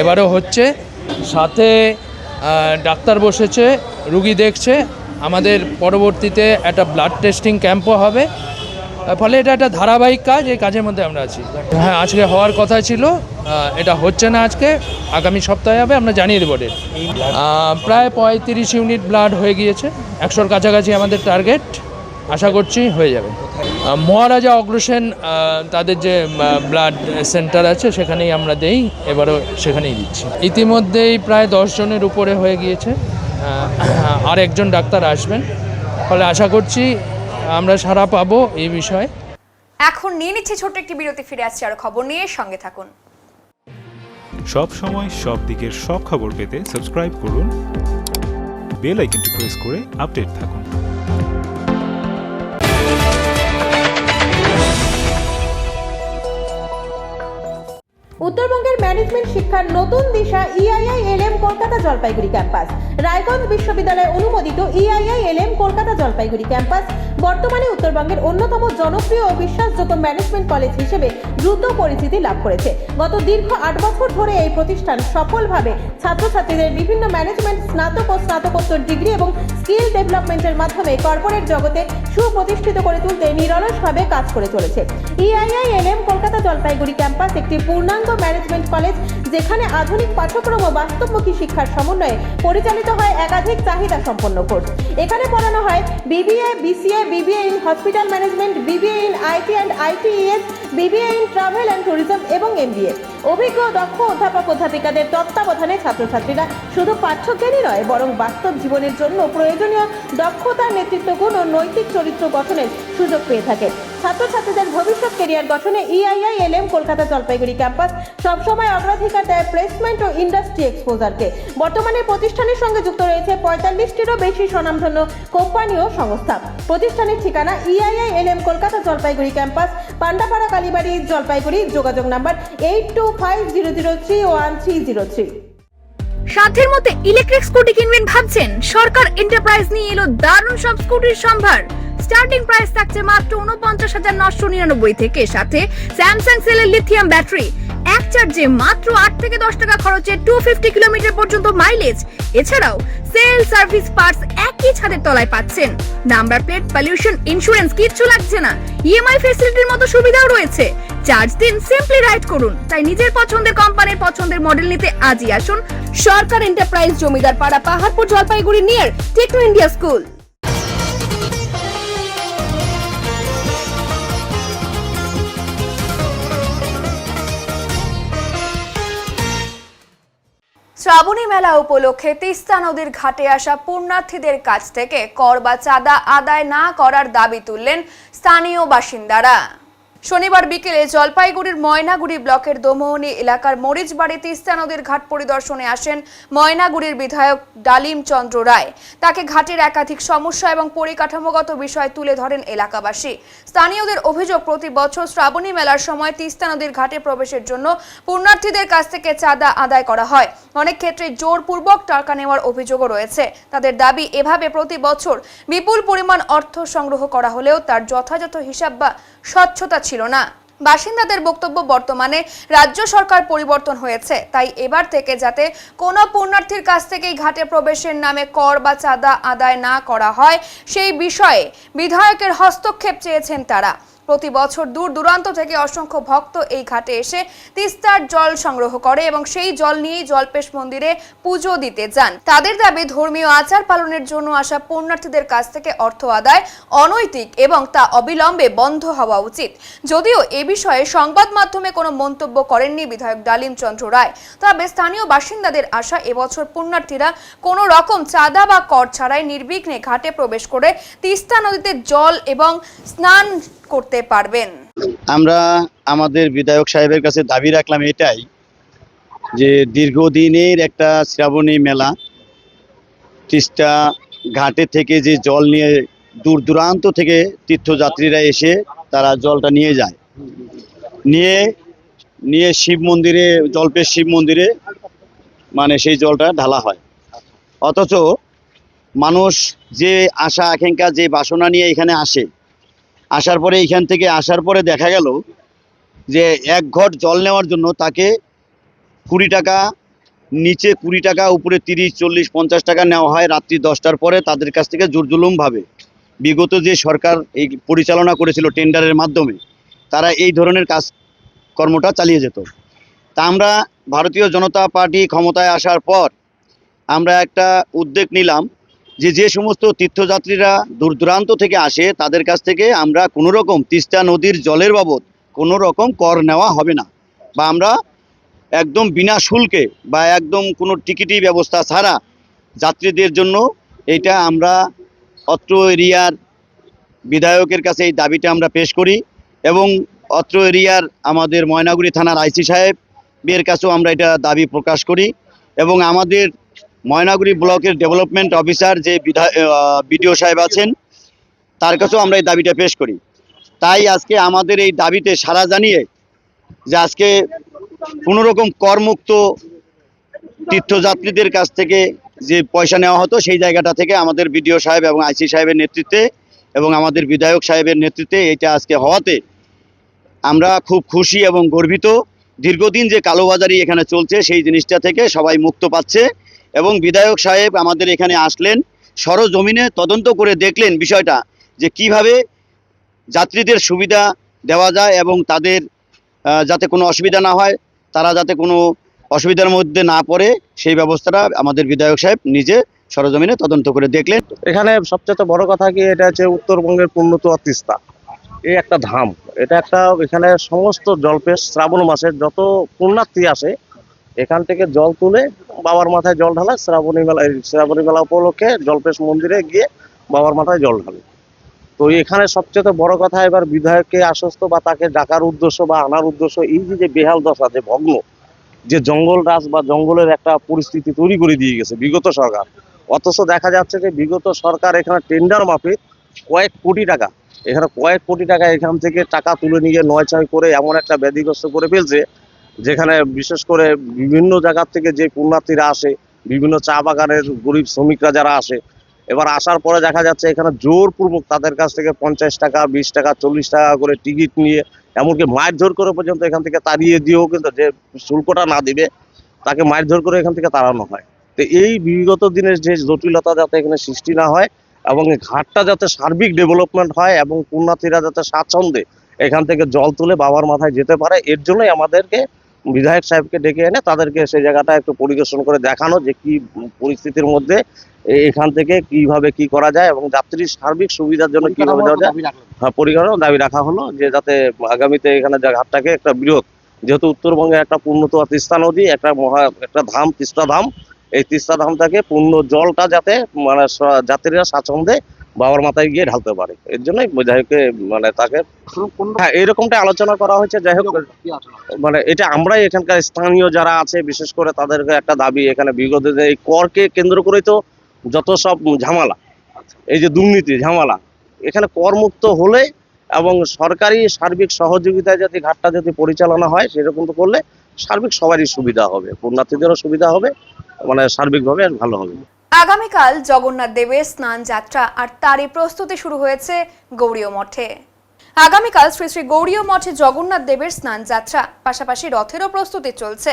এবারও হচ্ছে। সাথে ডাক্তার বসেছে, রুগী দেখছে। আমাদের পরবর্তীতে একটা ব্লাড টেস্টিং ক্যাম্পও হবে। ফলে এটা একটা ধারাবাহিক কাজ, এই কাজের মধ্যে আমরা আছি। হ্যাঁ, আজকে হওয়ার কথা ছিল, এটা হচ্ছে না আজকে, আগামী সপ্তাহে হবে, আমরা জানিয়ে দেবো ডেট। প্রায় 35 ইউনিট ব্লাড হয়ে গিয়েছে, 100-র কাছাকাছি আমাদের টার্গেট, আশা করছি হয়ে যাবে। মহারাজা অগ্রসেন তাদের যে ব্লাড সেন্টার আছে সেখানেই আমরা দেই, এবারও সেখানেই দিচ্ছি। ইতিমধ্যেই প্রায় 10 জনের উপরে হয়ে গিয়েছে, আর একজন ডাক্তার আসবেন। ফলে আশা করছি আমরা সাড়া পাবো এই বিষয়ে। এখন নিয়ে নিচ্ছি ছোট্ট একটি বিরতি, ফিরে আসছি আরো খবর নিয়ে, সঙ্গে থাকুন। সব সময় সব দিকের সব খবর পেতে সাবস্ক্রাইব করুন, বেল আইকনটি প্রেস করে আপডেট থাকুন। উত্তরবঙ্গের ম্যানেজমেন্ট শিক্ষার নতুন দিশা EIILM কলকাতা জলপাইগুড়ি ক্যাম্পাস। রায়গঞ্জ বিশ্ববিদ্যালয় অনুমোদিত EIILM কলকাতা জলপাইগুড়ি ক্যাম্পাস বর্তমানে উত্তরবঙ্গের অন্যতম জনপ্রিয় ও বিশ্বাসযোগ্য ম্যানেজমেন্ট কলেজ হিসেবে দ্রুত পরিচিতি লাভ করেছে। গত দীর্ঘ 8 বছর ধরে এই প্রতিষ্ঠান সফলভাবে ছাত্রছাত্রীদের বিভিন্ন ম্যানেজমেন্ট স্নাতক ও স্নাতকোত্তর ডিগ্রি এবং স্কিল ডেভেলপমেন্টের মাধ্যমে কর্পোরেট জগতে সুপ্রতিষ্ঠিত করে তুলতে নিরলসভাবে কাজ করে চলেছে। EIILM কলকাতা জলপাইগুড়ি ক্যাম্পাস একটি পূর্ণাঙ্গ ম্যানেজমেন্ট কলেজ, যেখানে আধুনিক পাঠ্যক্রম ও বাস্তবমুখী শিক্ষার সমন্বয়ে পরিচালিত হয় একাধিক চাহিদা সম্পন্ন কোর্স। এখানে পড়ানো হয় BBA, BCA, BBA in hospital management, BBA in IT and ITES, BBA in travel and tourism এবং MBA। অভিজ্ঞ দক্ষ অধ্যাপক অধ্যাপিকাদের তত্ত্বাবধানে ছাত্রছাত্রীরা শুধু পাঠ্যজ্ঞানই নয়, বরং বাস্তব জীবনের জন্য প্রয়োজনীয় দক্ষতা, নেতৃত্বগুণ ও নৈতিক চরিত্র গঠনের সুযোগ পেয়ে থাকে। ছাত্রছাত্রীদের ভবিষ্যৎ ক্যারিয়ার গঠনে EIILM কলকাতা জলপাইগুড়ি ক্যাম্পাস সবসময় অগ্রাধিকার দেয় প্লেসমেন্ট ও ইন্ডাস্ট্রি এক্সপোজারকে। বর্তমানে প্রতিষ্ঠানের সঙ্গে যুক্ত রয়েছে 45টিরও বেশি স্বনামধন্য কোম্পানি ও সংস্থা। প্রতিষ্ঠানের ঠিকানা EIILM কলকাতা জলপাইগুড়ি ক্যাম্পাস, পান্ডাপাড়া, কালীবাড়ি, জলপাইগুড়ি। যোগাযোগ নাম্বার 8250031303। সাধ্যের মধ্যে ইলেকট্রিক স্কুটি কিনবেন ভাবছেন? সরকার এন্টারপ্রাইজ নিয়ে এলো দারুণ সব স্কুটির সম্ভার। স্টার্টিং প্রাইস থাকছে মাত্র 49,999 থেকে, সাথে স্যামসাং সেলের লিথিয়াম ব্যাটারি, এক চার্জে মাত্র 8 থেকে 10 টাকা খরচে 250 কিলোমিটার পর্যন্ত মাইলেজ। এছাড়াও সেল, সার্ভিস, পার্টস একই ছাদের তলায় পাচ্ছেন। নাম্বার প্লেট, পলিউশন, ইন্স্যুরেন্স কিচ্ছু লাগছে না। EMI ফ্যাসিলিটির মতো সুবিধাও রয়েছে। চার্জ দিন, সিম্পলি রাইড করুন। তাই নিজের পছন্দের কোম্পানির পছন্দের মডেল নিতে আজই আসুন সরকার enterprise, Zamindar Para, Paharpur, Jalpaiguri, near Techno India school. Shrabani Mela উপলক্ষে তিস্তা নদীর ঘাটে আসা পুণ্যার্থীদের কাছ থেকে কর বা চাঁদা আদায় না করার দাবি তুললেন স্থানীয় বাসিন্দারা। শনিবার বিকেলে জলপাইগুড়ির ময়নাগুড়ি ব্লকের দোমোহনী এলাকার মরিচবাড়ি তিস্তা নদীর ঘাট পরিদর্শনে আসেন ময়নাগুড়ির বিধায়ক ডালিম চন্দ্র রায়। তাকে ঘাটের একাধিক সমস্যা এবং পরিকাঠামোগত বিষয় তুলে ধরেন এলাকাবাসী। স্থানীয়দের অভিযোগ, প্রতি বছর শ্রাবণী মেলার সময় তিস্তা নদীর ঘাটে প্রবেশের জন্য পুণ্যার্থীদের কাছ থেকে চাঁদা আদায় করা হয়। অনেক ক্ষেত্রে জোরপূর্বক টাকা নেওয়ার অভিযোগও রয়েছে। তাদের দাবি, এভাবে প্রতি বছর বিপুল পরিমাণ অর্থ সংগ্রহ করা হলেও তার যথাযথ হিসাব বা স্বচ্ছতা ছিল না। বাসিন্দাদের বক্তব্য, বর্তমানে রাজ্য সরকার পরিবর্তন হয়েছে, তাই এবার থেকে যাতে কোনো পুণ্যার্থীর কাছ থেকেই ঘাটে প্রবেশের নামে কর বা চাঁদা আদায় না করা হয়, সেই বিষয়ে বিধায়কের হস্তক্ষেপ চেয়েছেন তারা। প্রতি বছর দূর দূরান্ত থেকে অসংখ্য ভক্ত এই ঘাটে এসে তিস্তার জল সংগ্রহ করে এবং সেই জল নিয়েই জলপেশ মন্দিরে পুজো দিতে যান। তাদের দাবি, ধর্মীয় আচার পালনের জন্য আসা পুণ্যার্থীদের কাছ থেকে অর্থ আদায় অনৈতিক এবং তা অবিলম্বে বন্ধ হওয়া উচিত। যদিও এ বিষয়ে সংবাদ মাধ্যমে কোনো মন্তব্য করেননি বিধায়ক ডালিম চন্দ্র রায়, তবে স্থানীয় বাসিন্দাদের আশা, এবছর পুণ্যার্থীরা কোনো রকম চাঁদা বা কর ছাড়াই নির্বিঘ্নে ঘাটে প্রবেশ করে তিস্তা নদীতে জল এবং স্নান করতে পারবেন। আমরা আমাদের বিধায়ক সাহেবের কাছে দাবি রাখলাম এটাই, যে দীর্ঘদিনের একটা শ্রাবণী মেলা, তিস্তা ঘাটে থেকে যে জল নিয়ে দূর দূরান্ত থেকে তীর্থযাত্রীরা এসে তারা জলটা নিয়ে যায়, নিয়ে শিব মন্দিরে, জলপেশ শিব মন্দিরে মানে সেই জলটা ঢালা হয়। অথচ মানুষ যে আশা আকাঙ্ক্ষা, যে বাসনা নিয়ে এখানে আসার পরে এখান থেকে আসার পরে দেখা গেল যে এক ঘট জল নেওয়ার জন্য তাকে 20 টাকা, নিচে 20 টাকা, উপরে 30, 40, 50 টাকা নেওয়া হয় রাত্রি 10টার পরে তাদের কাছ থেকে জোরজুলুমভাবে। বিগত যে সরকার এই পরিচালনা করেছিল টেন্ডারের মাধ্যমে, তারা এই ধরনের কর্মটা চালিয়ে যেত। তা আমরা ভারতীয় জনতা পার্টি ক্ষমতায় আসার পর আমরা একটা উদ্যোগ নিলাম যে সমস্ত তীর্থযাত্রীরা দূর দূরান্ত থেকে আসে তাদের কাছ থেকে আমরা কোনো রকম তিস্তা নদীর জলের বাবদ কোনো রকম কর নেওয়া হবে না, বা আমরা একদম বিনা শুল্কে বা একদম কোনো টিকিটি ব্যবস্থা ছাড়া যাত্রীদের জন্য এইটা আমরা অত্র এরিয়ার বিধায়কের কাছে এই দাবিটা আমরা পেশ করি এবং অত্র এরিয়ার আমাদের ময়নাগুড়ি থানার আইসি সাহেবের কাছেও আমরা এটা দাবি প্রকাশ করি এবং আমাদের ময়নাগুড়ি ব্লকের ডেভেলপমেন্ট অফিসার যে বিডিও সাহেব আছেন তার কাছেও আমরা এই দাবিটা পেশ করি। তাই আজকে আমাদের এই দাবিতে সাড়া জানিয়ে যে আজকে কোনো রকম করমুক্ত তীর্থযাত্রীদের কাছ থেকে যে পয়সা নেওয়া হতো সেই জায়গাটা থেকে আমাদের বিডিও সাহেব এবং আইসি সাহেবের নেতৃত্বে এবং আমাদের বিধায়ক সাহেবের নেতৃত্বে এটা আজকে হওয়াতে আমরা খুব খুশি এবং গর্বিত। দীর্ঘদিন যে কালোবাজারি এখানে চলছে সেই জিনিসটা থেকে সবাই মুক্ত পাচ্ছে এবং বিধায়ক সাহেব আমাদের এখানে আসলেন, সরজমিনে তদন্ত করে দেখলেন বিষয়টা যে কিভাবে যাত্রীদের সুবিধা দেওয়া যায় এবং তাদের যাতে কোনো অসুবিধা না হয়, তারা যাতে কোনো অসুবিধার মধ্যে না পড়ে সেই ব্যবস্থাটা আমাদের বিধায়ক সাহেব নিজে সরজমিনে তদন্ত করে দেখলেন। এখানে সবচেয়ে বড় কথা কি, এটা হচ্ছে উত্তরবঙ্গের পূর্ণতোয়া তিস্তা, এই একটা ধাম। এটা একটা, এখানে সমস্ত জলপেশ শ্রাবণ মাসের যত পুণ্যার্থী আসে এখান থেকে জল তুলে বাবার মাথায় জল ঢালা, শ্রাবণী মেলা উপলক্ষে জলপেশ মন্দিরে গিয়ে বাবার মাথায় জল ঢালে। তো এখানে সবচেয়ে বড় কথা, এবার বিধায়ককে আশ্বস্ত বা তাকে ডাকার উদ্দেশ্য বা আনার উদ্দেশ্য, এই যে বেহাল দশা, যে ভগ্ন, যে জঙ্গল রাজ বা জঙ্গলের একটা পরিস্থিতি তৈরি করে দিয়ে গেছে বিগত সরকার। অথচ দেখা যাচ্ছে যে বিগত সরকার এখানে টেন্ডার মাফিক কয়েক কোটি টাকা এখান থেকে টাকা তুলে নিয়ে নয় করে এমন একটা ব্যাধিগ্রস্ত করে ফেলছে, যেখানে বিশেষ করে বিভিন্ন জায়গা থেকে যে পুণ্যার্থীরা আসে, বিভিন্ন চা বাগানের গরিব শ্রমিকরা যারা আসে, এবার আসার পরে দেখা যাচ্ছে এখানে জোরপূর্বক তাদের কাছ থেকে 50 টাকা, 20 টাকা, 40 টাকা করে টিকিট নিয়ে, এমনকি মারধর করে পর্যন্ত এখান থেকে তাড়িয়ে দিয়েও, কিন্তু যে শুল্কটা না দিবে তাকে মারধর করে এখান থেকে তাড়ানো হয়। তো এই বিগত দিনের যে জটিলতা যাতে এখানে সৃষ্টি না হয় এবং এই ঘাটটা যাতে সার্বিক ডেভেলপমেন্ট হয় এবং পুণ্যার্থীরা যাতে স্বাচ্ছন্দ্যে এখান থেকে জল তুলে বাবার মাথায় যেতে পারে, এর জন্যই আমাদেরকে বিধায়ক সাহেবকে ডেকে এনে তাদেরকে সেই জায়গাটা একটু পরিদর্শন করে দেখানো যে কি পরিস্থিতির মধ্যে এখান থেকে কিভাবে কি করা যায় এবং যাত্রীর সার্বিক সুবিধার জন্য কিভাবে দেওয়া যায়। হ্যাঁ, পরিকাঠামো দাবি রাখা হলো যে যাতে আগামীতে এখানে ঘাটটাকে একটা বৃহৎ, যেহেতু উত্তরবঙ্গে একটা পূর্ণতোয়া তিস্তা নদী, একটা ধাম, তিস্তা ধাম, এই তিস্তা ধামটাকে পূর্ণ জলটা যাতে মানে যাত্রীরা স্বাচ্ছন্দ্যে বাবার মাথায় গিয়ে ঢালতে পারে, এর জন্যই বিধায়ককে মানে তাকে, হ্যাঁ, এইরকমটা আলোচনা করা হয়েছে। যাই হোক, মানে এটা আমরাই এখানকার স্থানীয় যারা আছে বিশেষ করে তাদেরকে একটা দাবি, এখানে বিগত এই করকে কেন্দ্র করে তো যত সব ঝামেলা, এই যে দুর্নীতি ঝামেলা, এখানে করমুক্ত হলে এবং সরকারি সার্বিক সহযোগিতায় যদি ঘাটটা যদি পরিচালনা হয় সেরকম তো করলে সার্বিক সবারই সুবিধা হবে, পুণ্যার্থীদেরও সুবিধা হবে, মানে সার্বিকভাবে ভালো হবে। আগামীকাল জগন্নাথ দেবের স্নান যাত্রা আর তারই প্রস্তুতি শুরু হয়েছে গৌড়ীয় মঠে। আগামীকাল শ্রী শ্রী গৌড়ীয় মঠে জগন্নাথ দেবের স্নান যাত্রা, পাশাপাশি রথেরও প্রস্তুতি চলছে।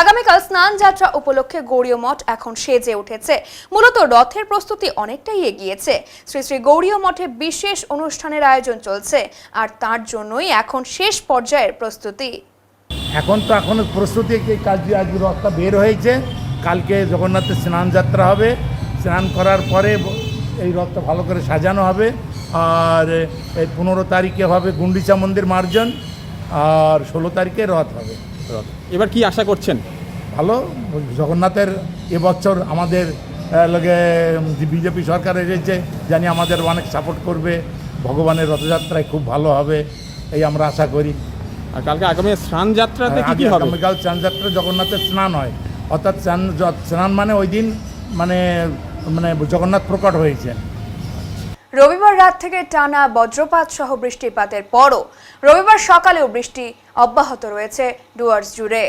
আগামীকাল স্নান যাত্রা উপলক্ষে গৌড়ীয় মঠ এখন সেজে উঠেছে। মূলত রথের প্রস্তুতি অনেকটাই এগিয়েছে। শ্রী শ্রী গৌড়ীয় মঠে বিশেষ অনুষ্ঠানের আয়োজন চলছে আর তার জন্যই এখন শেষ পর্যায়ের প্রস্তুতি। এখন প্রস্তুতি কাজ দিয়ে আজকে রথটা বের হয়েছে, কালকে জগন্নাথের স্নান যাত্রা হবে, স্নান করার পরে এই রথটা ভালো করে সাজানো হবে, আর এই 15 তারিখে হবে গুন্ডিচা মন্দির মার্জন, আর 16 তারিখে রথ হবে। এবার কি আশা করছেন? ভালো, জগন্নাথের এবছর আমাদের লগে বিজেপি সরকার এসেছে, জানি আমাদের অনেক সাপোর্ট করবে, ভগবানের রথযাত্রায় খুব ভালো হবে এই আমরা আশা করি। আর কালকে আগামী স্নান যাত্রাতে কি হবে? আগামীকাল স্নান যাত্রা জগন্নাথের স্নান হয়, অর্থাৎ স্নান মানে ওই দিন মানে জগন্নাথ প্রকট হয়েছেন। রবিবার রাত থেকে টানা বজ্রপাত সহ বৃষ্টিপাতের পরও রবিবার সকালেও বৃষ্টি অব্যাহত রয়েছে ডুয়ার্স জুড়ে।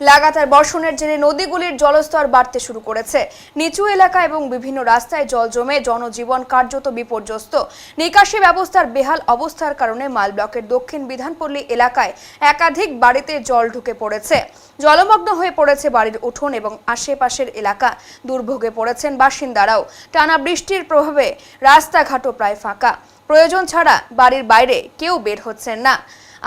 লাগাতার বর্ষণের জেরে নদীগুলির জলস্তর বাড়তে শুরু করেছে। নিচু এলাকা এবং বিভিন্ন রাস্তায় জল জমে জনজীবন কার্যত বিপর্যস্ত। নিকাশি ব্যবস্থার বেহাল অবস্থার কারণে মাল ব্লকের দক্ষিণ বিধানপল্লী এলাকায় একাধিক বাড়িতে জল ঢুকে পড়েছে। জলমগ্ন হয়ে পড়েছে বাড়ির উঠোন এবং আশেপাশের এলাকা। দুর্ভোগে পড়েছেন বাসিন্দারাও। টানা বৃষ্টির প্রভাবে রাস্তাঘাটও প্রায় ফাঁকা। প্রয়োজন ছাড়া বাড়ির বাইরে কেউ বের হচ্ছেন না।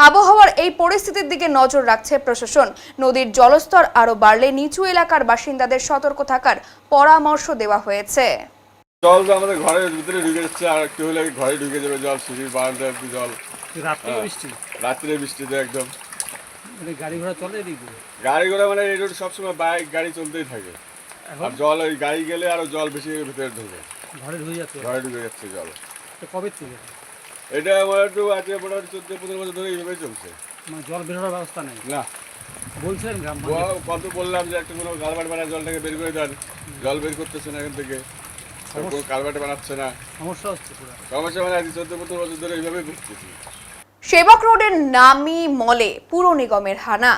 আবহাওয়ার এই পরিস্থিতির দিকে নজর রাখছে প্রশাসন। নদীর জলস্তর আরো বাড়লে নিচু এলাকার বাসিন্দাদের সতর্ক থাকার পরামর্শ দেওয়া হয়েছে। জল তো আমাদের ঘরের ভিতরে ঢুকে যাচ্ছে, আর একটু হলে ঘরে ঢুকে যাবে জল, সিঁড়ির বারান্দায় জল। রাত্রে বৃষ্টিতে একদম গাড়ি ঘোড়া চলে এদিকে, গাড়ি ঘোড়া মানে এই রোড সবসময় বাইক গাড়ি চলতেই থাকে, আর জল ওই গাড়ি গেলে আরো জল বেশি ভিতরে ঢুকে ঘরে ঢুকে যাচ্ছে জল। কবে থেকে এটা আমার একটু আছে, মোটামুটি 14-15 বছর ধরে এইভাবেই চলছে। মানে জল বেরোবার ব্যবস্থা নেই না, বলছেন কত বললাম যে একটা কোনো কালভার্ট বানায় জলটাকে বের করে দেন, জল বের করতেছে না এখান থেকে, কোনো কালভার্ট বানাচ্ছে না, সমস্যা হচ্ছে। সমস্যা মানে 14-15 বছর ধরে এইভাবেই ভুগতেছি। সেবক রোডের নামি মলে পুর নিগমের হানা।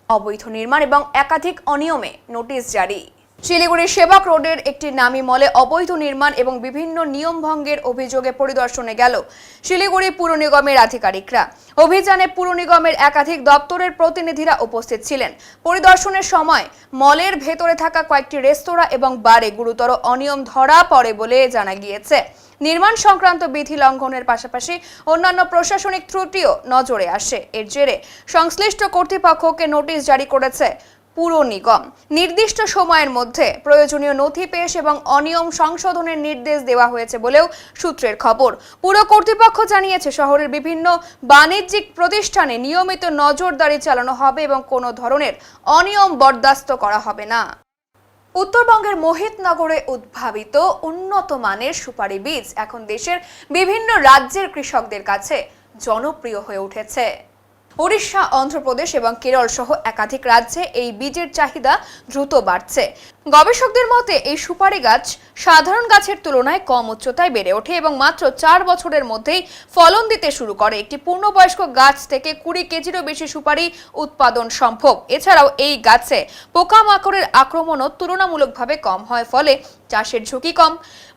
অবৈধ নির্মাণ এবং একাধিক অনিয়মে নোটিশ জারি। শিলিগুড়ির সেবক রোডের একটি নামী মলে অবৈধ নির্মাণ এবং বিভিন্ন নিয়ম ভঙ্গের অভিযোগে পরিদর্শনে গেল শিলিগুড়ি পুর নিগমের আধিকারিকরা। অভিযানে পুর নিগমের একাধিক দপ্তরের প্রতিনিধিরা উপস্থিত ছিলেন। পরিদর্শনের সময় মলের ভেতরে থাকা কয়েকটি রেস্তোরাঁ এবং বারে গুরুতর অনিয়ম ধরা পড়ে বলে জানা গিয়েছে। নির্মাণ সংক্রান্ত বিধি লঙ্ঘনের পাশাপাশি অন্যান্য প্রশাসনিক ত্রুটিও নজরে আসে। এর জেরে সংশ্লিষ্ট কর্তৃপক্ষকে নোটিশ জারি করেছে পুর নিগম। নির্দিষ্ট সময়ের মধ্যে প্রয়োজনীয় নথি পেশ এবং অনিয়ম সংশোধনের নির্দেশ দেওয়া হয়েছে বলেও সূত্রের খবর। পুর কর্তৃপক্ষ জানিয়েছে শহরের বিভিন্ন বাণিজ্যিক প্রতিষ্ঠানে নিয়মিত নজরদারি চালানো হবে এবং কোনো ধরনের অনিয়ম বরদাস্ত করা হবে না। উত্তরবঙ্গের মোহিতনগরে উদ্ভাবিত উন্নত মানের সুপারি বীজ এখন দেশের বিভিন্ন রাজ্যের কৃষকদের কাছে জনপ্রিয় হয়ে উঠেছে। ওড়িশা, অন্ধ্রপ্রদেশ এবং কেরল সহ একাধিক রাজ্যে এই বীজের চাহিদা দ্রুত বাড়ছে। গবেষকদের মতে এই সুপারি গাছ সাধারণ গাছের তুলনায় কম উচ্চতায় বেড়ে ওঠে এবং মাত্র 4 বছরের মধ্যেই ফলন দিতে শুরু করে। একটি পূর্ণবয়স্ক গাছ থেকে 20 কেজিরও বেশি সুপারি উৎপাদন সম্ভব। এছাড়াও এই গাছে পোকামাকড়ের আক্রমণও তুলনামূলকভাবে কম হয়, ফলে চাষের ঝুঁকি কম।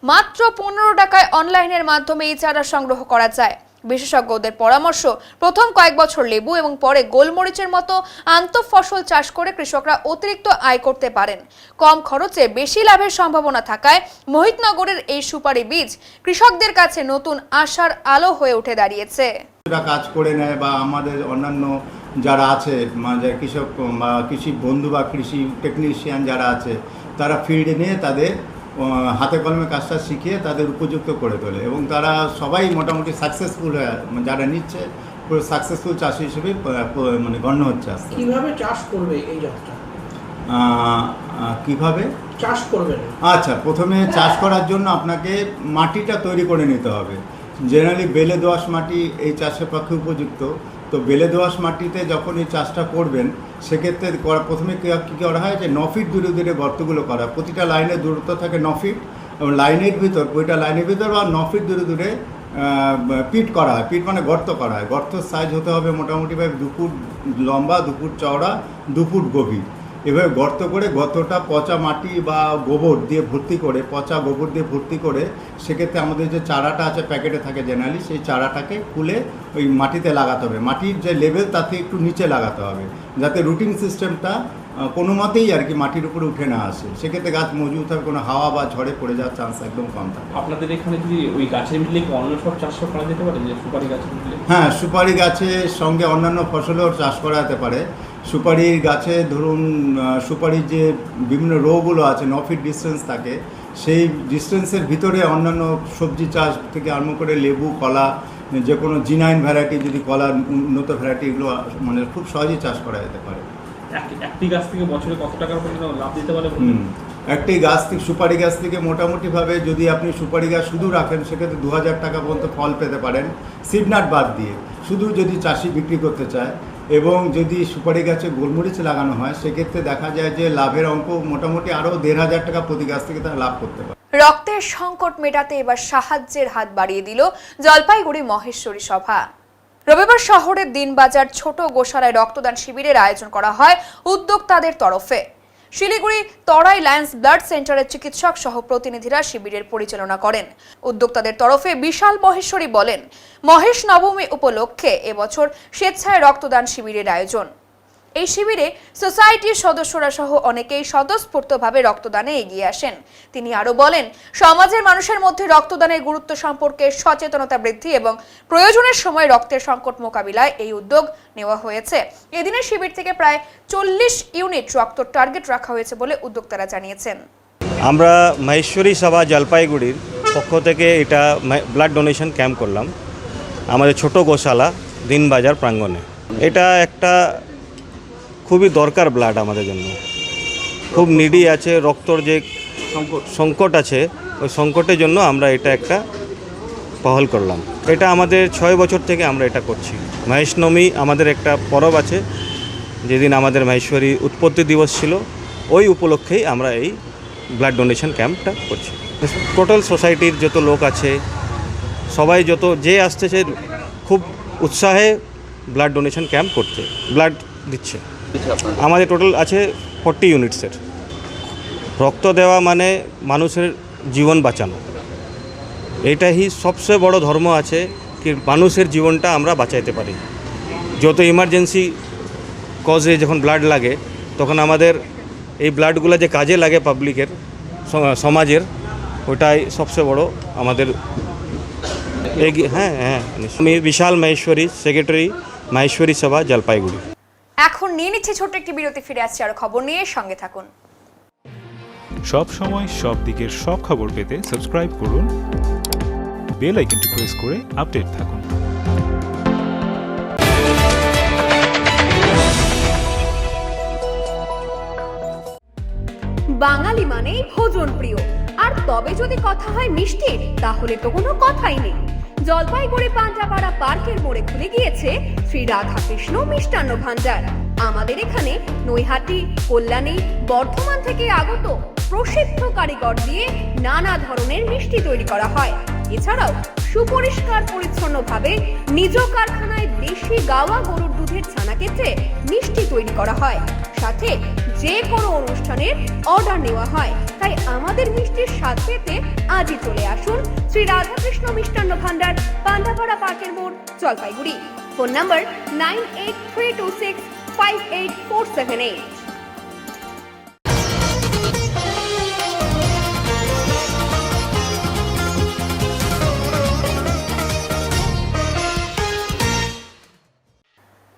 মাত্র 15 টাকায় অনলাইনের মাধ্যমে এই চারা সংগ্রহ করা যায়। বিশেষজ্ঞদের পরামর্শ, প্রথম কয়েক বছর লেবু এবং পরে গোলমরিচের মতো আন্তঃফসল চাষ করে কৃষকরা অতিরিক্ত আয় করতে পারেন। কম খরচে বেশি লাভের সম্ভাবনা থাকায় মোহিতনগরের এই সুপারি বীজ কৃষকদের কাছে নতুন আশার আলো হয়ে উঠে দাঁড়িয়েছে। কাজ করে নেয় বা আমাদের অন্যান্য যারা আছে মানে কৃষক বা কৃষি বন্ধু বা কৃষি টেকনিশিয়ান যারা আছে তারা ফিল্ডে নিয়ে তাদের হাতে কলমে কাজটা শিখিয়ে তাদের উপযুক্ত করে তোলে এবং তারা সবাই মোটামুটি সাকসেসফুল হয়ে যারা নিচ্ছে পুরো সাকসেসফুল চাষি হিসেবে মানে গণ্য হচ্ছে। আস্তে কিভাবে চাষ করবে এই জাতটা, কিভাবে চাষ করবে? আচ্ছা, প্রথমে চাষ করার জন্য আপনাকে মাটিটা তৈরি করে নিতে হবে। জেনারেলি বেলে দোআঁশ মাটি এই চাষের পক্ষে উপযুক্ত। তো বেলে দোআঁশ মাটিতে যখন এই চাষটা করবেন সেক্ষেত্রে প্রথমে কী করা হয় যে 9 ফিট দূরে দূরে গর্তগুলো করা। প্রতিটা লাইনের দূরত্ব থাকে 9 ফিট এবং লাইনের ভিতর প্রতিটা লাইনের ভিতর বা 9 ফিট দূরে দূরে পিট করা হয়। পিট মানে গর্ত করা হয়। গর্তর সাইজ হতে হবে মোটামুটিভাবে 2 ফুট লম্বা, 2 ফুট চওড়া, 2 ফুট গভীর। এভাবে গর্ত করে গর্তটা পচা মাটি বা গোবর দিয়ে ভর্তি করে, পচা গোবর দিয়ে ভর্তি করে সেক্ষেত্রে আমাদের যে চারাটা আছে প্যাকেটে থাকে জেনারেলি, সেই চারাটাকে খুলে ওই মাটিতে লাগাতে হবে। মাটির যে লেভেল তাতে একটু নিচে লাগাতে হবে যাতে রুটিং সিস্টেমটা কোনো মতেই আর কি মাটির উপরে উঠে না আসে। সেক্ষেত্রে গাছ মজবুত হবে, কোনো হাওয়া বা ঝড়ে পড়ে যাওয়ার চান্স একদম কম থাকে। আপনাদের এখানে কি ওই গাছের মিলে অন্য সব চাষ করা যেতে পারে, যে সুপারি গাছের মিলে? হ্যাঁ, সুপারি গাছের সঙ্গে অন্যান্য ফসলেও চাষ করা যেতে পারে। সুপারির গাছে ধরুন সুপারির যে বিভিন্ন রোগুলো আছে 9 ফিট ডিস্টেন্স থাকে, সেই ডিস্টেন্সের ভিতরে অন্যান্য সবজি চাষ থেকে আরম্ভ করে লেবু, কলা, যে কোনো জিনাইন ভ্যারাইটি যদি কলা উন্নত ভ্যারাইটি এগুলো মানে খুব সহজেই চাষ করা যেতে পারে। একটি গাছ থেকে বছরে কত টাকার পর্যন্ত লাভ দিতে পারে? একটি গাছ থেকে সুপারি গাছ থেকে মোটামুটিভাবে যদি আপনি সুপারি গাছ শুধু রাখেন সেক্ষেত্রে 2000 টাকা পর্যন্ত ফল পেতে পারেন, সিডনাট বাদ দিয়ে। শুধু যদি চাষি বিক্রি করতে চায় এবং যদি সুপারি গাছে গোলমরিচ লাগানো হয় সেক্ষেত্রে দেখা যায় যে লাভের অঙ্ক মোটামুটি আরও 1500 টাকা প্রতি গাছ থেকে তারা লাভ করতে পারে। রক্তের সংকট মেটাতে এবার সাহায্যের হাত বাড়িয়ে দিল জলপাইগুড়ি মহেশ্বরী সভা। রবিবার শহরের দিনবাজার ছোট গোশালায় রক্তদান শিবিরের আয়োজন করা হয় উদ্যোক্তাদের তরফে। শিলিগুড়ি তরাই লায়ন্স ব্লাড সেন্টারের চিকিৎসক সহ প্রতিনিধিরা শিবিরের পরিচালনা করেন। উদ্যোক্তাদের তরফে বিশাল মহেশ্বরী বলেন, মহেশ নবমী উপলক্ষে এবছর স্বেচ্ছায় রক্তদান শিবিরের আয়োজন। এই শিবিরে সোসাইটির সদস্যরা সহ অনেকেই স্বতঃস্ফূর্তভাবে রক্তদানে এগিয়ে আসেন। তিনি আরো বলেন, সমাজের মানুষের মধ্যে রক্তদানের গুরুত্ব সম্পর্কে সচেতনতা বৃদ্ধি এবং প্রয়োজনের সময় রক্তের সংকট মোকাবিলায় এই উদ্যোগ নেওয়া হয়েছে। এদিনের শিবির থেকে প্রায় 40 ইউনিট রক্ত টার্গেট রাখা হয়েছে বলে উদ্যোক্তারা জানিয়েছেন। আমরা মহেশ্বরী সভা জলপাইগুড়ির পক্ষ থেকে এটা ব্লাড ডোনেশন ক্যাম্প করলাম আমাদের ছোট গোশালা দিনবাজার প্রাঙ্গণে। এটা একটা খুবই দরকার ব্লাড আমাদের জন্য, খুব নিডি আছে, রক্তর যে সংকট আছে ওই সংকটের জন্য আমরা এটা একটা পহল করলাম। এটা আমাদের 6 বছর থেকে আমরা এটা করছি। মহেশনবমী আমাদের একটা পরব আছে, যেদিন আমাদের মহেশ্বরী উৎপত্তি দিবস ছিল, ওই উপলক্ষেই আমরা এই ব্লাড ডোনেশন ক্যাম্পটা করছি। টোটাল সোসাইটির যত লোক আছে সবাই যে আসতেছে খুব উৎসাহে ব্লাড ডোনেশন ক্যাম্প করতে, ব্লাড দিচ্ছে। আমাদের টোটাল আছে 40 ইউনিটসের। রক্ত দেওয়া মানে মানুষের জীবন বাঁচানো, এটাই সবচেয়ে বড় ধর্ম আছে কি মানুষের জীবনটা আমরা বাঁচাইতে পারি। যত ইমার্জেন্সি কজে যখন ব্লাড লাগে তখন আমাদের এই ব্লাডগুলো যে কাজে লাগে পাবলিকের, সমাজের, ওটাই সবচেয়ে বড় আমাদের। হ্যাঁ হ্যাঁ, আমি বিশাল মাহেশ্বরী, সেক্রেটারি মাহেশ্বরী সভা, জলপাইগুড়ি। এখন নিয়ে নিচ্ছে ছোট্ট একটি বিরতি, ফিরে আসছে আরো খবর নিয়ে, সঙ্গে থাকুন। সব সময় সব দিকের সব খবর পেতে সাবস্ক্রাইব করুন, বেল আইকনটি প্রেস করে আপডেট থাকুন। বাঙালি মানেই ভোজন প্রিয়, আর তবে যদি কথা হয় মিষ্টির, তাহলে তো কোনো কথাই নেই। জলপাইগুড়ি পান্ডাপাড়া পার্কের মোড়ে খুলে গিয়েছে শ্রী রাধাকৃষ্ণ মিষ্টান্ন ভান্ডার। আমাদের এখানে নৈহাটি, কল্যাণী, বর্ধমান থেকে আগত প্রসিদ্ধ কারিগর দিয়ে নানা ধরনের মিষ্টি তৈরি করা হয়। এছাড়াও সুপরিষ্কার পরিচ্ছন্নভাবে নিজ কারখানায় দেশি গাওয়া গরুর দুধের ছানা কেটে মিষ্টি তৈরি করা হয়। সাথে যে কোনো অনুষ্ঠানের অর্ডার নেওয়া হয়। তাই আমাদের মিষ্টির স্বাদ পেতে আজই চলে আসুন শ্রী রাধাকৃষ্ণ মিষ্টান্ন ভান্ডার, পান্ডাপাড়া পার্কের মোড়, জলপাইগুড়ি। Phone number 9832658478।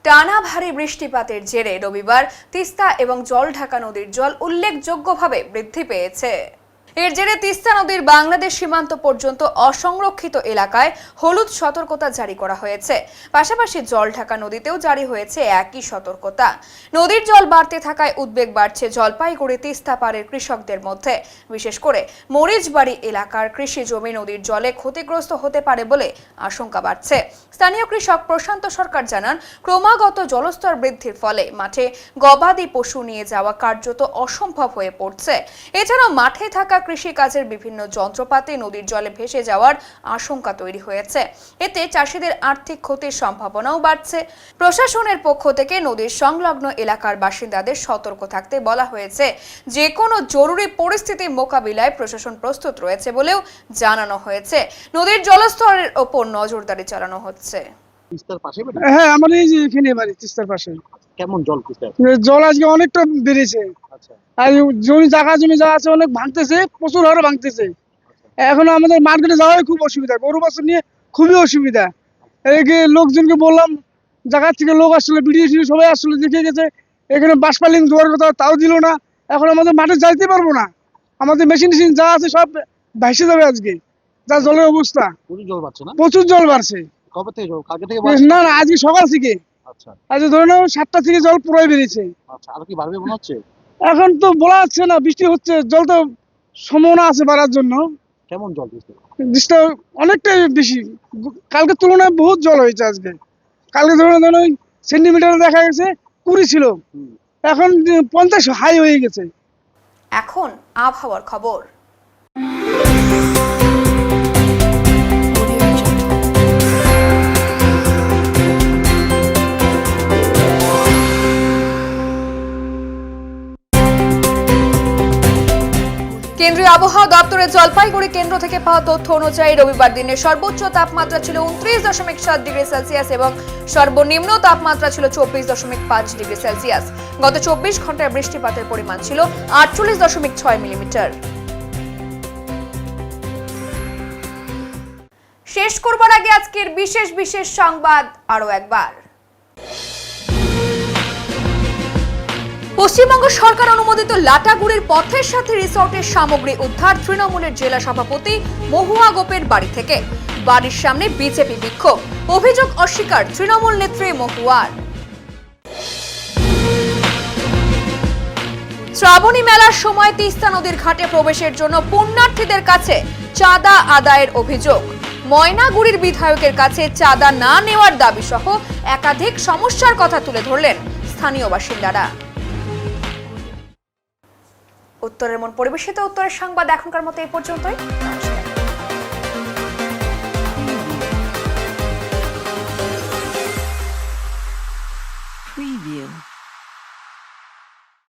টানা ভারী বৃষ্টিপাতের জেরে রবিবার তিস্তা এবং জলঢাকা নদীর জল উল্লেখযোগ্যভাবে বৃদ্ধি পেয়েছে। এর জেরে তিস্তা নদীর বাংলাদেশ সীমান্ত পর্যন্ত অসংরক্ষিত এলাকায় হলুদ সতর্কতা জারি করা হয়েছে। পাশাপাশি জলঢাকা নদীতেও জারি হয়েছে একই সতর্কতা। নদীর জল বাড়তে থাকায় উদ্বেগ বাড়ছে জলপাইগুড়ি তিস্তা পাড়ের কৃষকদের মধ্যে। বিশেষ করে মরিচবাড়ি এলাকার কৃষি জমি নদীর জলে ক্ষতিগ্রস্ত হতে পারে বলে আশঙ্কা বাড়ছে। স্থানীয় কৃষক প্রশান্ত সরকার জানান, ক্রমাগত জলস্তর বৃদ্ধির ফলে মাঠে গবাদি পশু নিয়ে যাওয়া কার্যত অসম্ভব হয়ে পড়ছে। এছাড়াও মাঠে থাকা কৃষি কাজের বিভিন্ন যন্ত্রপাতি নদীর জলে ভেসে যাওয়ার আশঙ্কা তৈরি হয়েছে। এতে চাষিদের আর্থিক ক্ষতির সম্ভাবনাও বাড়ছে। প্রশাসনের পক্ষ থেকে নদীর সংলগ্ন এলাকার বাসিন্দাদের সতর্ক থাকতে বলা হয়েছে। যে কোনো জরুরি পরিস্থিতি মোকাবিলায় প্রশাসন প্রস্তুত রয়েছে বলেও জানানো হয়েছে। নদীর জলস্তরের ওপর নজরদারি চালানো হচ্ছে। হ্যাঁ, আমার এই যে এখানে বাড়ি তিস্তার পাশে। কেমন জল? জল আজকে অনেকটা বেড়েছে। আর জমি যা আছে অনেক ভাঙতেছে, প্রচুর হারে ভাঙতেছে। এখন আমাদের মার্কেটে যাওয়াই খুব অসুবিধা, গরু বাছুর নিয়ে খুবই অসুবিধা। এদিকে লোকজনকে বললাম, জায়গা থেকে লোক আসলে ভিডিও সবাই আসলে দেখে গেছে, এখানে বাসপালিং দেওয়ার কথা, তাও দিল না। এখন আমাদের মাঠে যাইতে পারবো না, আমাদের মেশিন যা আছে সব ভাসে যাবে আজকে, যা জলের অবস্থা। প্রচুর জল বাড়ছে। না না, আজকে সকাল থেকে। আজকে ধরে নাও 7টা থেকে জল পুরাই বেরিয়েছে। এখন তো বলা যাচ্ছে না, বৃষ্টি হচ্ছে, জল তো সম্ভাবনা আছে বাড়ার জন্য। কেমন জল? বৃষ্টি অনেকটাই বেশি, কালকের তুলনায় বহুত জল হয়েছে আজকে। কালকে ধরে সেন্টিমিটার দেখা গেছে 20 ছিল, এখন 50 হাই হয়ে গেছে। এখন আবহাওয়ার খবর। কেন্দ্রীয় আবহাওয়া দপ্তরের জলপাইগুড়ি কেন্দ্র থেকে পাওয়া তথ্য অনুযায়ী রবিবার দিনের সর্বোচ্চ তাপমাত্রা ছিল 29.7 ডিগ্রি সেলসিয়াস এবং সর্বনিম্ন তাপমাত্রা ছিল 24.5 ডিগ্রি সেলসিয়াস। গত 24 ঘন্টায় বৃষ্টিপাতের পরিমাণ ছিল 48.6 মিলিমিটার। শেষ করবার আগে আজকের বিশেষ সংবাদ আরো একবার। পশ্চিমবঙ্গ সরকার অনুমোদিত লাটাগুড়ির পথের সাথে রিসর্টের সামগ্রী উদ্ধার তৃণমূলের জেলা সভাপতি মহুয়া গোপের বাড়ি থেকে। বাড়ির সামনে বিজেপি বিক্ষোভ, অভিযোগ অস্বীকার তৃণমূল নেত্রী মহুয়ার। শ্রাবণী মেলার সময় তিস্তা নদীর ঘাটে প্রবেশের জন্য পুণ্যার্থীদের কাছে চাঁদা আদায়ের অভিযোগ। ময়নাগুড়ির বিধায়কের কাছে চাঁদা না নেওয়ার দাবি সহ একাধিক সমস্যার কথা তুলে ধরলেন স্থানীয় বাসিন্দারা। উত্তরের মন পরিবেশিত উত্তরের সংবাদ এখনকার মতো এই পর্যন্তই। Preview